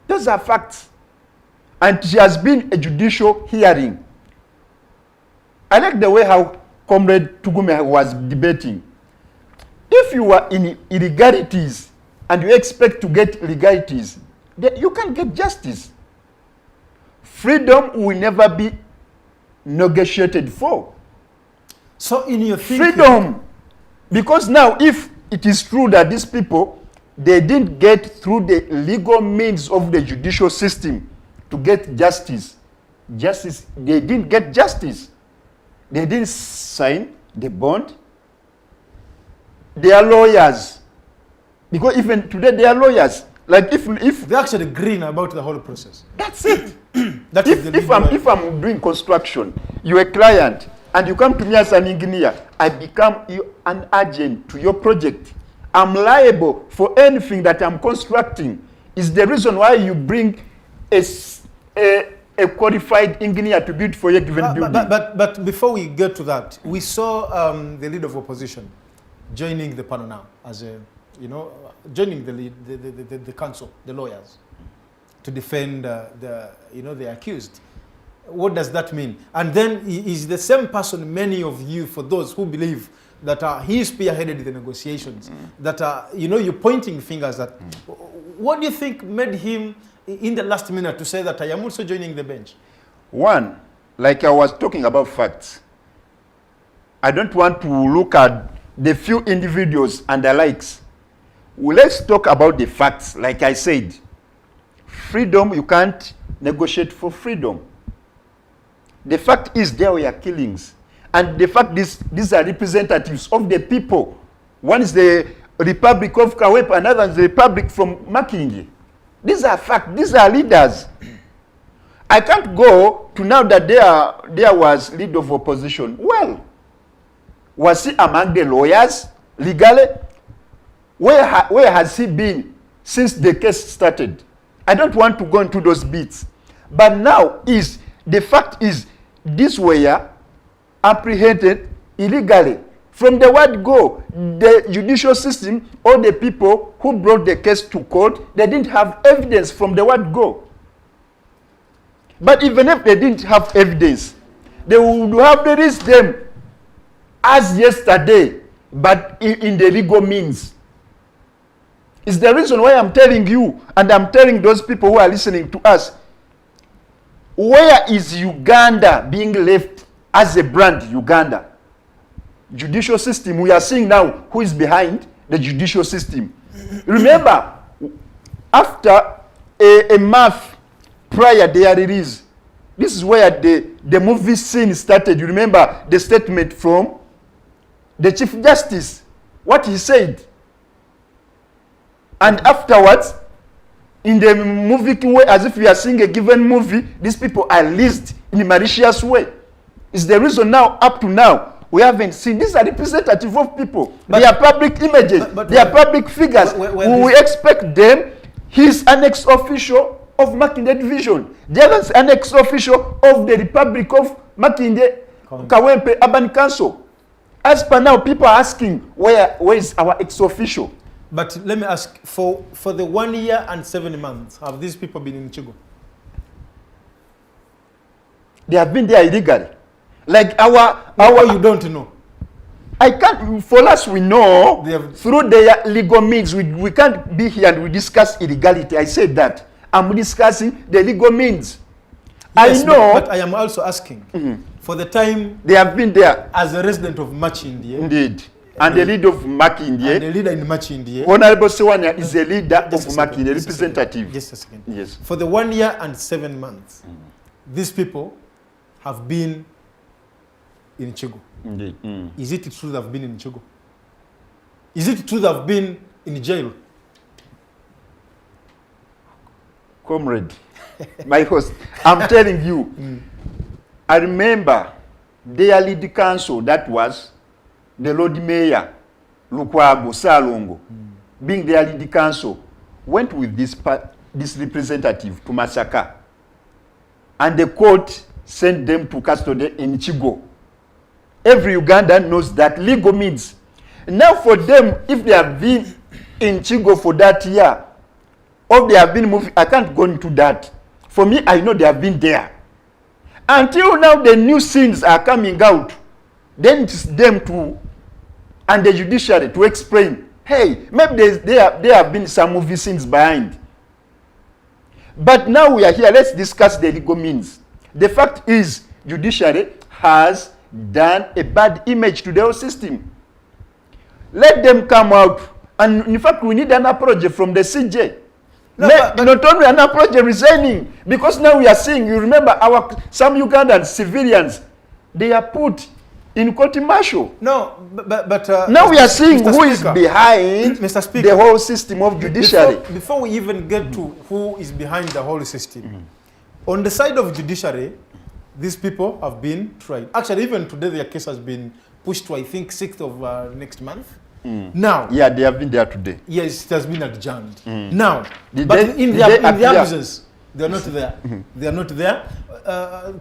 Those are facts. And there has been a judicial hearing. I like the way how Comrade Tugume was debating. If you are in illegalities and you expect to get legalities, then you can get justice. Freedom will never be negotiated for. So in your thinking... Freedom. Because now if it is true that these people, they didn't get through the legal means of the judicial system to get justice. They didn't get justice. They didn't sign the bond. They are lawyers. Because even today they are lawyers. Like if They're actually green about the whole process. that's it. That is the legal way. If I'm doing construction, you're a client, and you come to me as an engineer, I become an agent to your project. I'm liable for anything that I'm constructing. Is the reason why you bring a qualified engineer to build for a given building. But before we get to that, we saw the leader of opposition joining the panel now as a, joining the council, the lawyers, to defend the accused. What does that mean? And then is the same person, many of you, for those who believe that he spearheaded the negotiations, that you're pointing fingers at. What do you think made him in the last minute to say that I am also joining the bench? One, like I was talking about facts. I don't want to look at the few individuals and the likes. Well, let's talk about the facts. Like I said, freedom, you can't negotiate for freedom. The fact is there were killings. And the fact is these are representatives of the people. One is the Republic of Kawepa, another is the Republic from Makindye. These are facts. These are leaders. I can't go to now that there was leader of opposition. Well, was he among the lawyers legally? Where has he been since the case started? I don't want to go into those bits. But now the fact is these were apprehended illegally. From the word go, the judicial system, all the people who brought the case to court, they didn't have evidence from the word go. But even if they didn't have evidence, they would have released them as yesterday, but in the legal means. It's the reason why I'm telling you, and I'm telling those people who are listening to us, where is Uganda being left as a brand, Uganda? Judicial system, we are seeing now who is behind the judicial system. Remember, after a month prior their release, this is where the movie scene started. You remember the statement from the Chief Justice, what he said. And afterwards, in the movie way, as if we are seeing a given movie, these people are released in a malicious way. It's the reason now, up to now, we haven't seen. These are representative of people. They are public images. They are public figures. We expect them. He's an ex-official of Makindye Division. The other is an ex-official of the Republic of Makindye Kawempe Urban Council. As per now, people are asking, where is our ex-official? But let me ask, for the 1 year and 7 months, have these people been in Chigo? They have been there illegally. Like our you don't know. I can't, for us we know through their legal means. We can't be here and we discuss illegality. I said that. I'm discussing the legal means. Yes, I know. But I am also asking, for the time they have been there. As a resident of Makindye. Indeed. And the leader of Makindye. And the leader in Makindye. Honorable Sewanya is the leader of Makindye, representative. Just a second. Yes. For the 1 year and 7 months, these people have been in Chigo. Indeed. Is it true they've been in Chigo? Is it true they've been in jail? Comrade, my host, I'm telling you, I remember their lead council, that was the Lord Mayor, Lukwago Salongo, being their lead council, went with this representative to Masaka. And the court sent them to custody in Chigo. Every Ugandan knows that legal means. Now for them, if they have been in Chigo for that year, or they have been moving, I can't go into that. For me, I know they have been there. Until now, the new scenes are coming out. Then it's them to, and the judiciary to explain, hey, maybe there have been some movie scenes behind. But now we are here, let's discuss the legal means. The fact is, judiciary has done a bad image to the whole system. Let them come out. And in fact, we need an approach from the CJ. Not only an approach resigning, because now we are seeing, you remember some Ugandan civilians, they are put in court martial. No, but now we are seeing Mr. who is Speaker, behind Mr. Speaker, the whole system of judiciary. Before we even get to who is behind the whole system, on the side of judiciary, these people have been tried. Actually, even today, their case has been pushed to, I think, 6th of next month. Now, yeah, they have been there today. yes, it has been adjourned. Now, Did but they- in did their they appear? absence, they are not there. They are not there.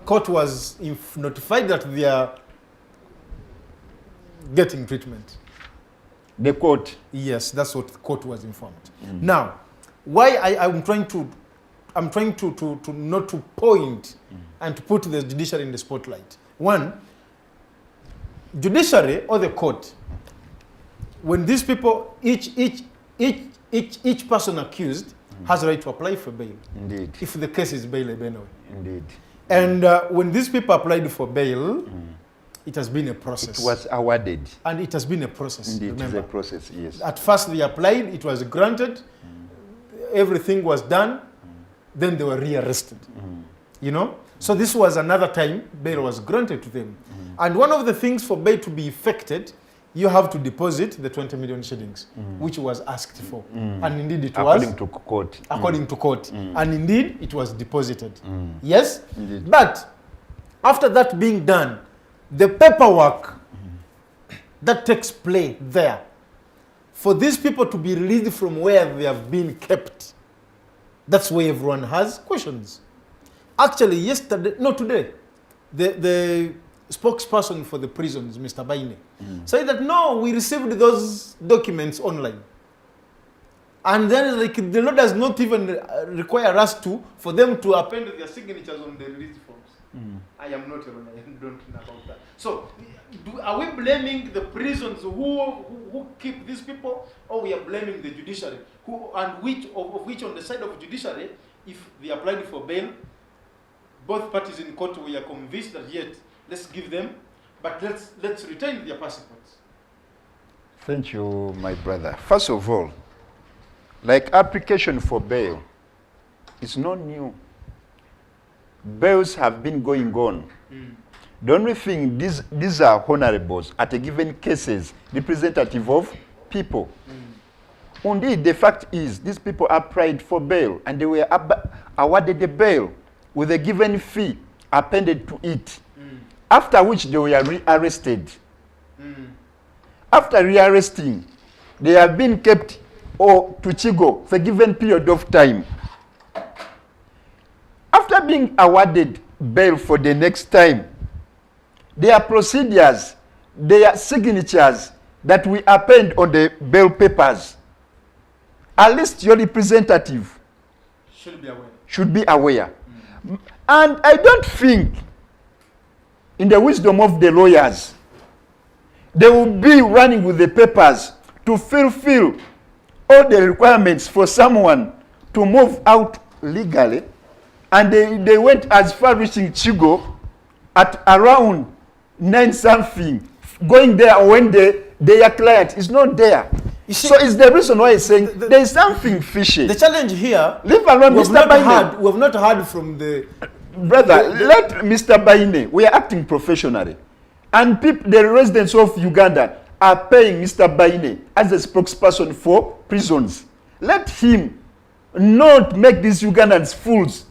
Court was notified that they are getting treatment. The court. Yes, that's what the court was informed. Now, why I'm trying to not to point and to put the judiciary in the spotlight. One, judiciary or the court, when these people, each person accused has a right to apply for bail. Indeed. If the case is bailable anyway. Indeed. And when these people applied for bail, it has been a process. It was awarded. And it has been a process. Indeed, it is remember. a process, yes. At first they applied, it was granted, everything was done, then they were rearrested. You know? So this was another time bail was granted to them. And one of the things for bail to be effected, you have to deposit the 20 million shillings, which was asked for. And indeed it was. According to court. According to court. And indeed it was deposited. Yes? Indeed. But after that being done, the paperwork that takes place there, for these people to be released from where they have been kept, that's where everyone has questions. Actually, yesterday, no, today, the spokesperson for the prisons, Mr. Baine, said that no, we received those documents online. And then like the law does not even require us for them to append their signatures on the release forms. I am not alone, I don't know about that. So, are we blaming the prisons who keep these people, or we are blaming the judiciary? Which on the side of judiciary, if they applied for bail, both parties in court were convinced that yet, let's give them, but let's retain their passports. Thank you, my brother. First of all, like application for bail, it's not new. Bails have been going on. The only thing, these are honorables at a given cases, representative of people. Indeed, the fact is, these people applied for bail and they were awarded the bail with a given fee appended to it, after which they were rearrested. After rearresting, they have been kept to Chigo for a given period of time. After being awarded bail for the next time, their procedures, their signatures that we append on the bail papers, at least your representative should be aware. And I don't think, in the wisdom of the lawyers, they will be running with the papers to fulfill all the requirements for someone to move out legally. And they went as far reaching Chigo at around 9 something, going there when their client is not there. So it's the reason why he's saying there is something fishy. The challenge here, leave alone Mr. Baine. We have not heard from the... Brother, let Mr. Baine, we are acting professionally. And the residents of Uganda are paying Mr. Baine as a spokesperson for prisons. Let him not make these Ugandans fools.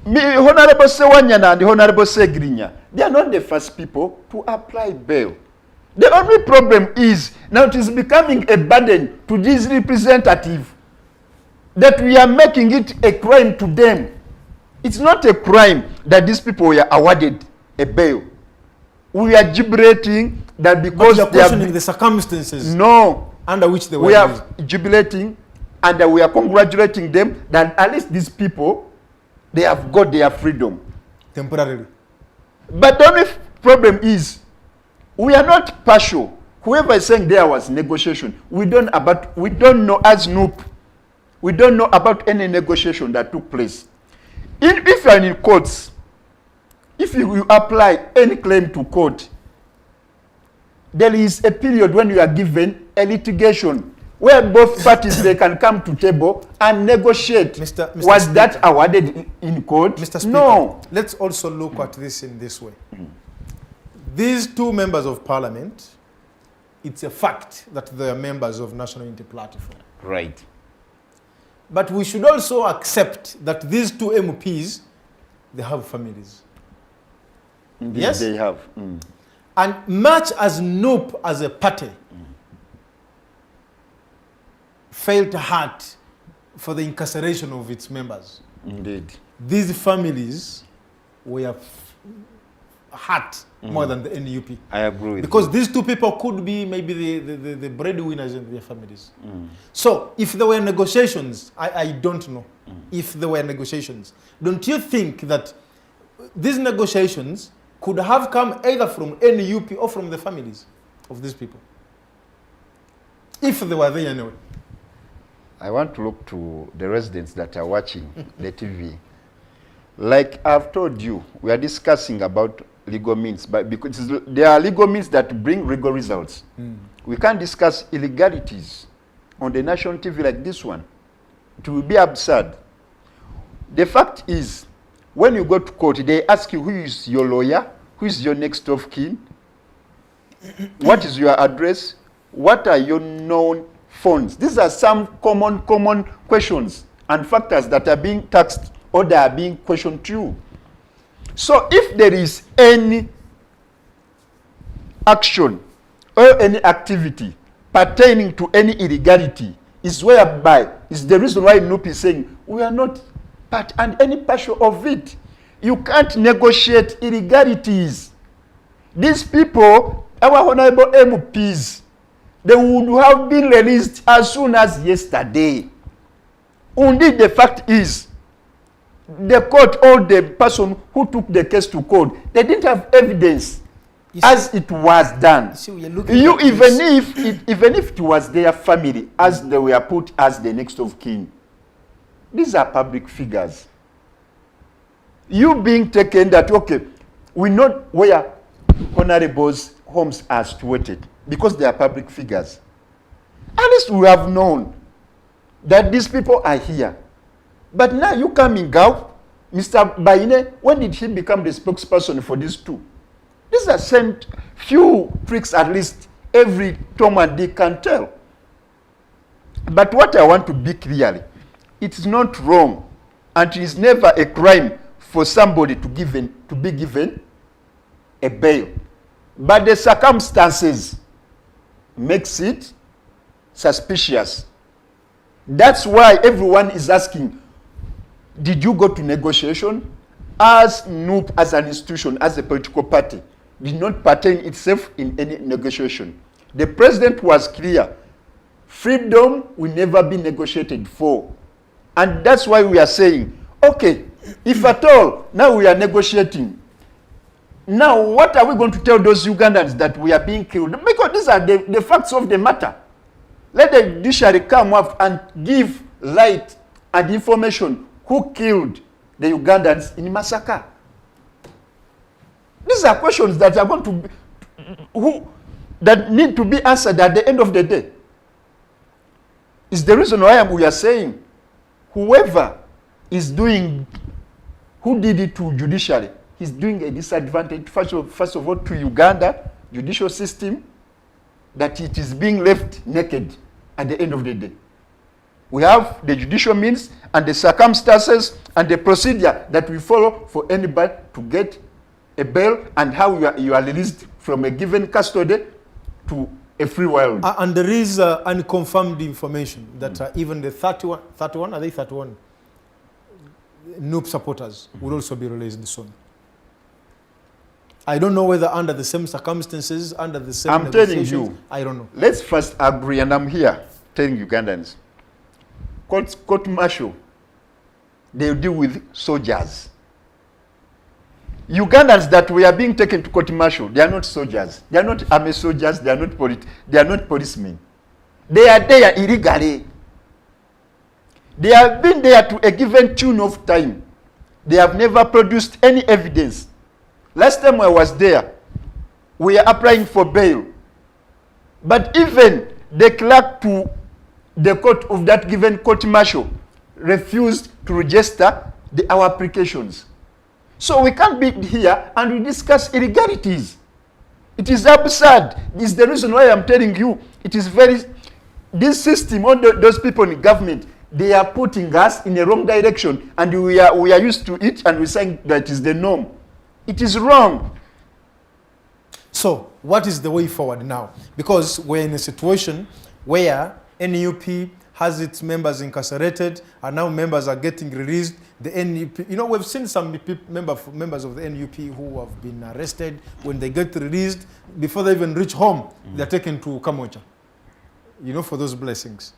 Honorable Sewanyana and the Honorable Segrinya, they are not the first people to apply bail. The only problem is, now it is becoming a burden to this representative that we are making it a crime to them. It's not a crime that these people were awarded a bail. We are jubilating that because they are questioning the circumstances under which they were. We are jubilating and we are congratulating them that at least these people, they have got their freedom. Temporarily. But the only problem is, we are not partial. Whoever is saying there was negotiation, we don't know as NUP. We don't know about any negotiation that took place. If you are in courts, if you apply any claim to court, there is a period when you are given a litigation where both parties they can come to table and negotiate. Mr. Was Speaker, that awarded in court? Mr. Speaker, no. Let's also look at this in this way. These two members of parliament, it's a fact that they are members of National Unity Platform. Right. But we should also accept that these two MPs, they have families. Indeed, yes? They have. And much as NUP as a party felt hard for the incarceration of its members, Indeed. these families were hurt more than the NUP. I agree with because you. these two people could be maybe the breadwinners in their families. So if there were negotiations, I don't know if there were negotiations. Don't you think that these negotiations could have come either from NUP or from the families of these people? If they were there anyway. I want to look to the residents that are watching the TV. Like I've told you, we are discussing about legal means, but because there are legal means that bring legal results. We can't discuss illegalities on the national TV like this one. It will be absurd. The fact is, when you go to court, they ask you who is your lawyer, who is your next of kin, what is your address, what are your known funds. These are some common questions and factors that are being taxed or they are being questioned to. So if there is any action or any activity pertaining to any illegality, is whereby is the reason why NUP is saying we are not part and any partial of it. You can't negotiate illegalities. These people, our honorable MPs, they would have been released as soon as yesterday. Indeed, the fact is, the court or the person who took the case to court, they didn't have evidence as it was done. You even if it was their family, as they were put as the next of kin, these are public figures. You being taken that, okay, we know where honorables' homes are situated because they are public figures. At least we have known that these people are here. But now you coming out, Mr. Baine, when did he become the spokesperson for these two? These are sent few tricks at least every Tom and Dick can tell. But what I want to be clearly, it's not wrong and it is never a crime for somebody to be given a bail. But the circumstances makes it suspicious. That's why everyone is asking, did you go to negotiation? As NUP, as an institution, as a political party, did not pertain itself in any negotiation. The president was clear. Freedom will never be negotiated for. And that's why we are saying, okay, if at all, now we are negotiating. Now, what are we going to tell those Ugandans that we are being killed? Because these are the facts of the matter. Let the judiciary come up and give light and information who killed the Ugandans in massacre. These are questions that are going to be, that need to be answered at the end of the day. It's the reason why we are saying whoever is doing, who did it to judiciary, he's doing a disadvantage, first of all, to Uganda judicial system, that it is being left naked at the end of the day. We have the judicial means and the circumstances and the procedure that we follow for anybody to get a bail and how you are released from a given custody to a free world. And there is unconfirmed information that even the 31, are they 31? NUP supporters will also be released soon. I don't know whether under the same circumstances, under the same I'm telling you, I don't know. Let's first agree, and I'm here telling Ugandans, court martial, they deal with soldiers. Ugandans that we are being taken to court martial, they are not soldiers. They are not army soldiers. They are not policemen. They are there illegally. They have been there to a given tune of time. They have never produced any evidence. Last time I was there, we are applying for bail. But even the clerk to the court of that given court martial refused to register our applications. So we can't be here and we discuss illegalities. It is absurd. This is the reason why I'm telling you. It is very, this system, all those people in government, they are putting us in the wrong direction, and we are used to it, and we're saying that is the norm. It is wrong. So, what is the way forward now? Because we're in a situation where NUP has its members incarcerated, and now members are getting released. The NUP, you know, we've seen some members of the NUP who have been arrested. When they get released, before they even reach home, they're taken to Kamocha, you know, for those blessings.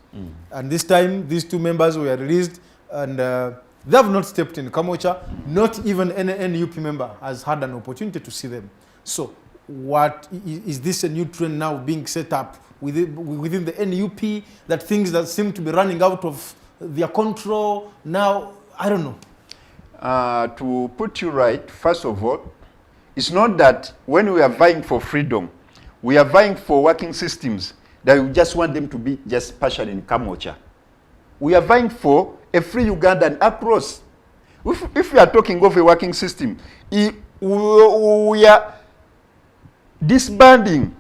And this time, these two members were released, and they have not stepped in Kamocha. Not even any NUP member has had an opportunity to see them. So, what is this a new trend now being set up within the NUP, that things that seem to be running out of their control now? I don't know. To put you right, first of all, it's not that when we are vying for freedom, we are vying for working systems that we just want them to be just partial in Kamocha. We are vying for a free Ugandan across. If we are talking of a working system, we are disbanding.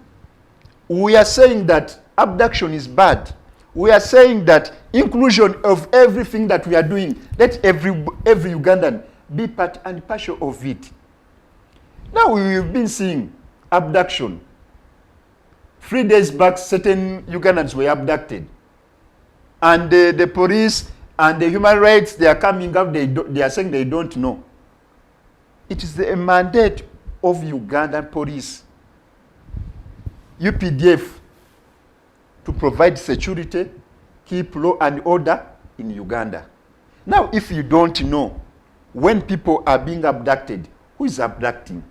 We are saying that abduction is bad. We are saying that inclusion of everything that we are doing, let every Ugandan be part and partial of it. Now we've been seeing abduction. 3 days back, certain Ugandans were abducted. And the police and the human rights, they are coming up, they are saying they don't know. It is the mandate of Ugandan police, UPDF, to provide security, keep law and order in Uganda. Now, if you don't know, when people are being abducted, who is abducting?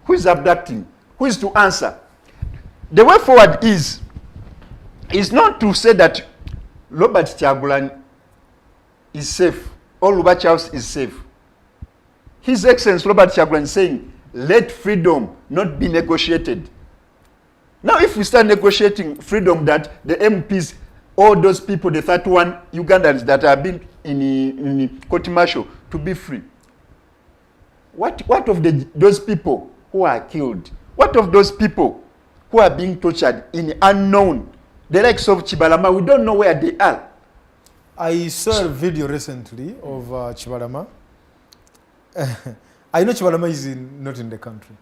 Who is abducting? Who is to answer? The way forward is not to say that Robert Kyagulanyi is safe or Luba Charles is safe. His Excellency Robert Kyagulanyi is saying, let freedom not be negotiated. Now, if we start negotiating freedom, that the MPs, all those people, the 31 Ugandans that have been in court martial to be free, what of those people who are killed? What of those people who are being tortured in unknown? The likes of Chibalama, we don't know where they are. I saw a video recently of Chibalama. I know Chibalama is not in the country.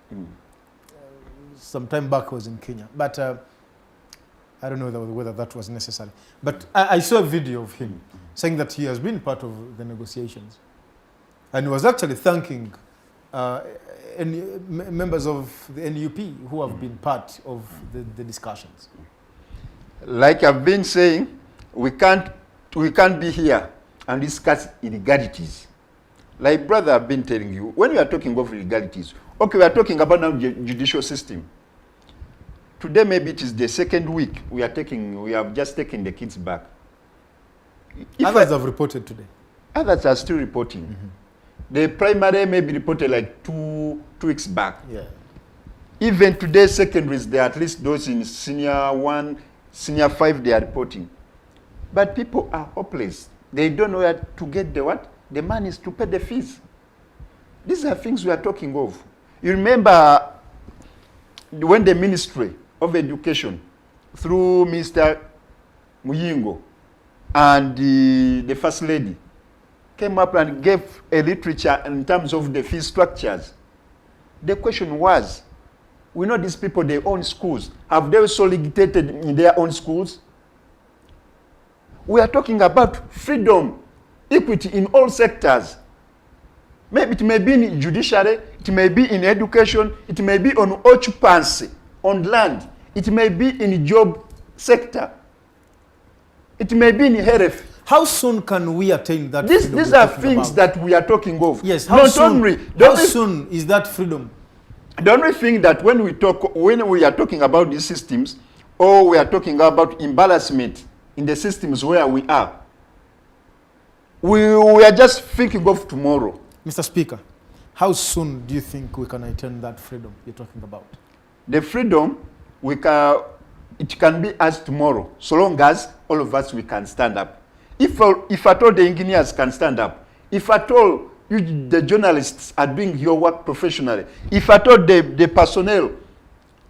Some time back was in Kenya, but I don't know whether that was necessary. But I saw a video of him saying that he has been part of the negotiations, and he was actually thanking members of the NUP who have been part of the discussions. Like I've been saying, we can't be here and discuss illegalities. Like brother, I've been telling you, when we are talking of illegalities, okay, we are talking about now the judicial system. Today maybe it is the second week we have just taken the kids back. Others have reported today. Others are still reporting. The primary may be reported like two weeks back. Yeah. Even today, secondaries, there are at least those in senior 1, senior 5, they are reporting. But people are hopeless. They don't know where to get the what? The money is to pay the fees. These are things we are talking of. You remember when the Ministry of Education, through Mr. Muyingo and the First Lady, came up and gave a literature in terms of the fee structures. The question was, we know these people, they own schools. Have they solidified in their own schools? We are talking about freedom, equity in all sectors. Maybe it may be in judiciary, it may be in education, it may be on occupancy, on land, it may be in job sector, it may be in health. How soon can we attain that? These are things that we are talking of. Yes. How soon is that freedom? The only thing that when we are talking about these systems, or we are talking about embarrassment in the systems where we are just thinking of tomorrow. Mr. Speaker, how soon do you think we can attain that freedom you're talking about? The freedom, it can be as tomorrow, so long as all of us we can stand up. If at all the engineers can stand up, if at all you, the journalists, are doing your work professionally. If at all the personnel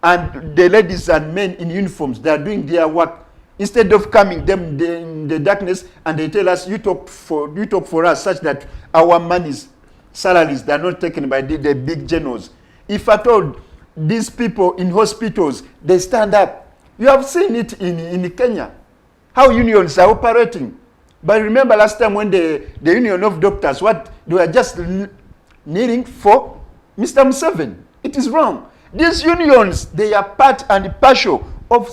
and the ladies and men in uniforms, they are doing their work, instead of coming them in the darkness and they tell us, you talk for us, such that our monies, salaries, they are not taken by the big generals. If at all these people in hospitals, they stand up. You have seen it in Kenya, how unions are operating. But remember last time when the Union of Doctors, what they were just kneeling for Mr. Museveni. It is wrong. These unions, they are part and parcel of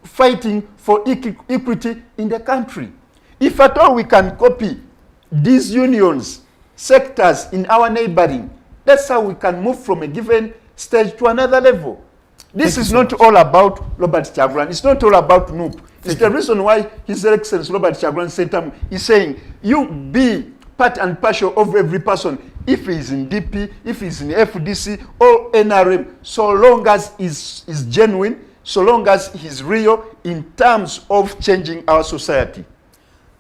fighting for equity in the country. If at all we can copy these unions, sectors in our neighboring, that's how we can move from a given stage to another level. This is not all about Robert Kyagulanyi. It's not all about NUP. It's the reason why His Excellency Robert Kyagulanyi is saying, you be part and parcel of every person, if he's in DP, if he's in FDC or NRM, so long as is genuine, so long as he's real in terms of changing our society.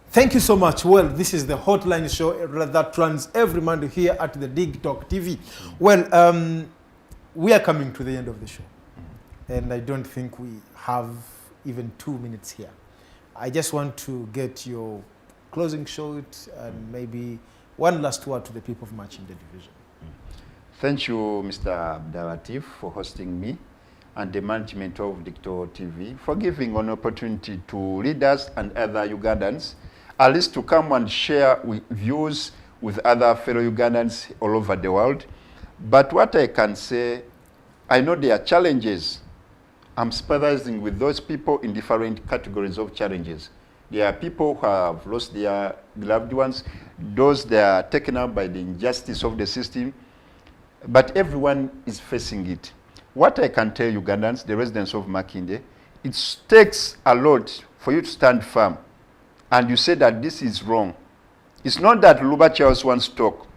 Thank you so much. Well, this is the Hotline show that runs every Monday here at the Digitalk TV. Well, we are coming to the end of the show, and I don't think we have even 2 minutes here. I just want to get your closing shot and maybe one last word to the people of Makindye Division. Thank you, Mr. Abdalla Tiff, for hosting me and the management of Digitalk TV for giving an opportunity to leaders and other Ugandans, at least to come and share views with other fellow Ugandans all over the world. But what I can say, I know there are challenges. I'm sympathizing with those people in different categories of challenges. There are people who have lost their loved ones, those that are taken out by the injustice of the system, but everyone is facing it. What I can tell Ugandans, the residents of Makindye, it takes a lot for you to stand firm and you say that this is wrong. It's not that Luba Charles wants to talk,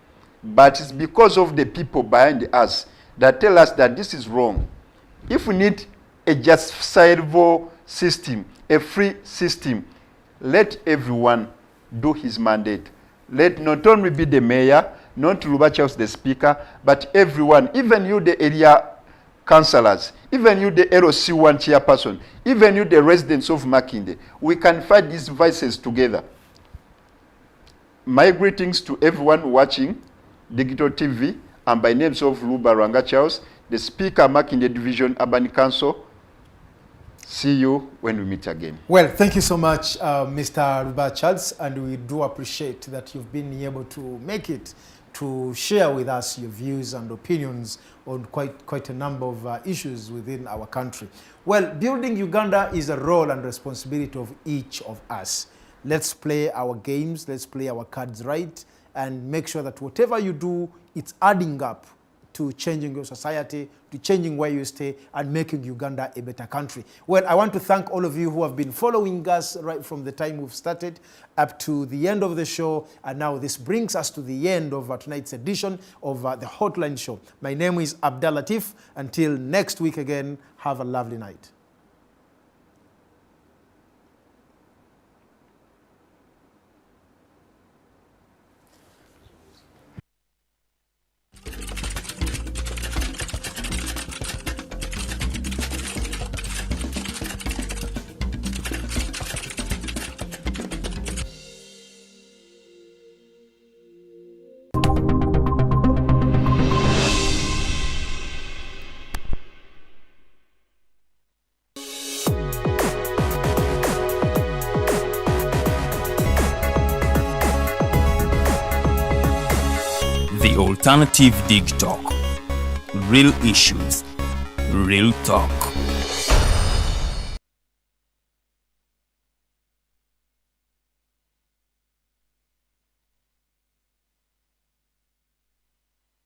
but it's because of the people behind us that tell us that this is wrong. If we need a justifiable system, a free system, let everyone do his mandate. Let not only be the mayor, not Luba Charles the speaker, but everyone, even you the area councillors, even you the LOC1 chairperson, even you the residents of Makindye, we can fight these voices together. My greetings to everyone watching Digital TV, and by names of Luba Charles, the Speaker, Makindye Division Urban Council. See you when we meet again. Well, thank you so much, Mr. Luba Charles, and we do appreciate that you've been able to make it to share with us your views and opinions on quite a number of issues within our country. Well, building Uganda is a role and responsibility of each of us. Let's play our games, let's play our cards right, and make sure that whatever you do, it's adding up to changing your society, to changing where you stay, and making Uganda a better country. Well, I want to thank all of you who have been following us right from the time we've started up to the end of the show. And now this brings us to the end of tonight's edition of the Hotline Show. My name is Abdalla Tiff. Until next week again, have a lovely night. The Alternative Digitalk. Real issues, real talk.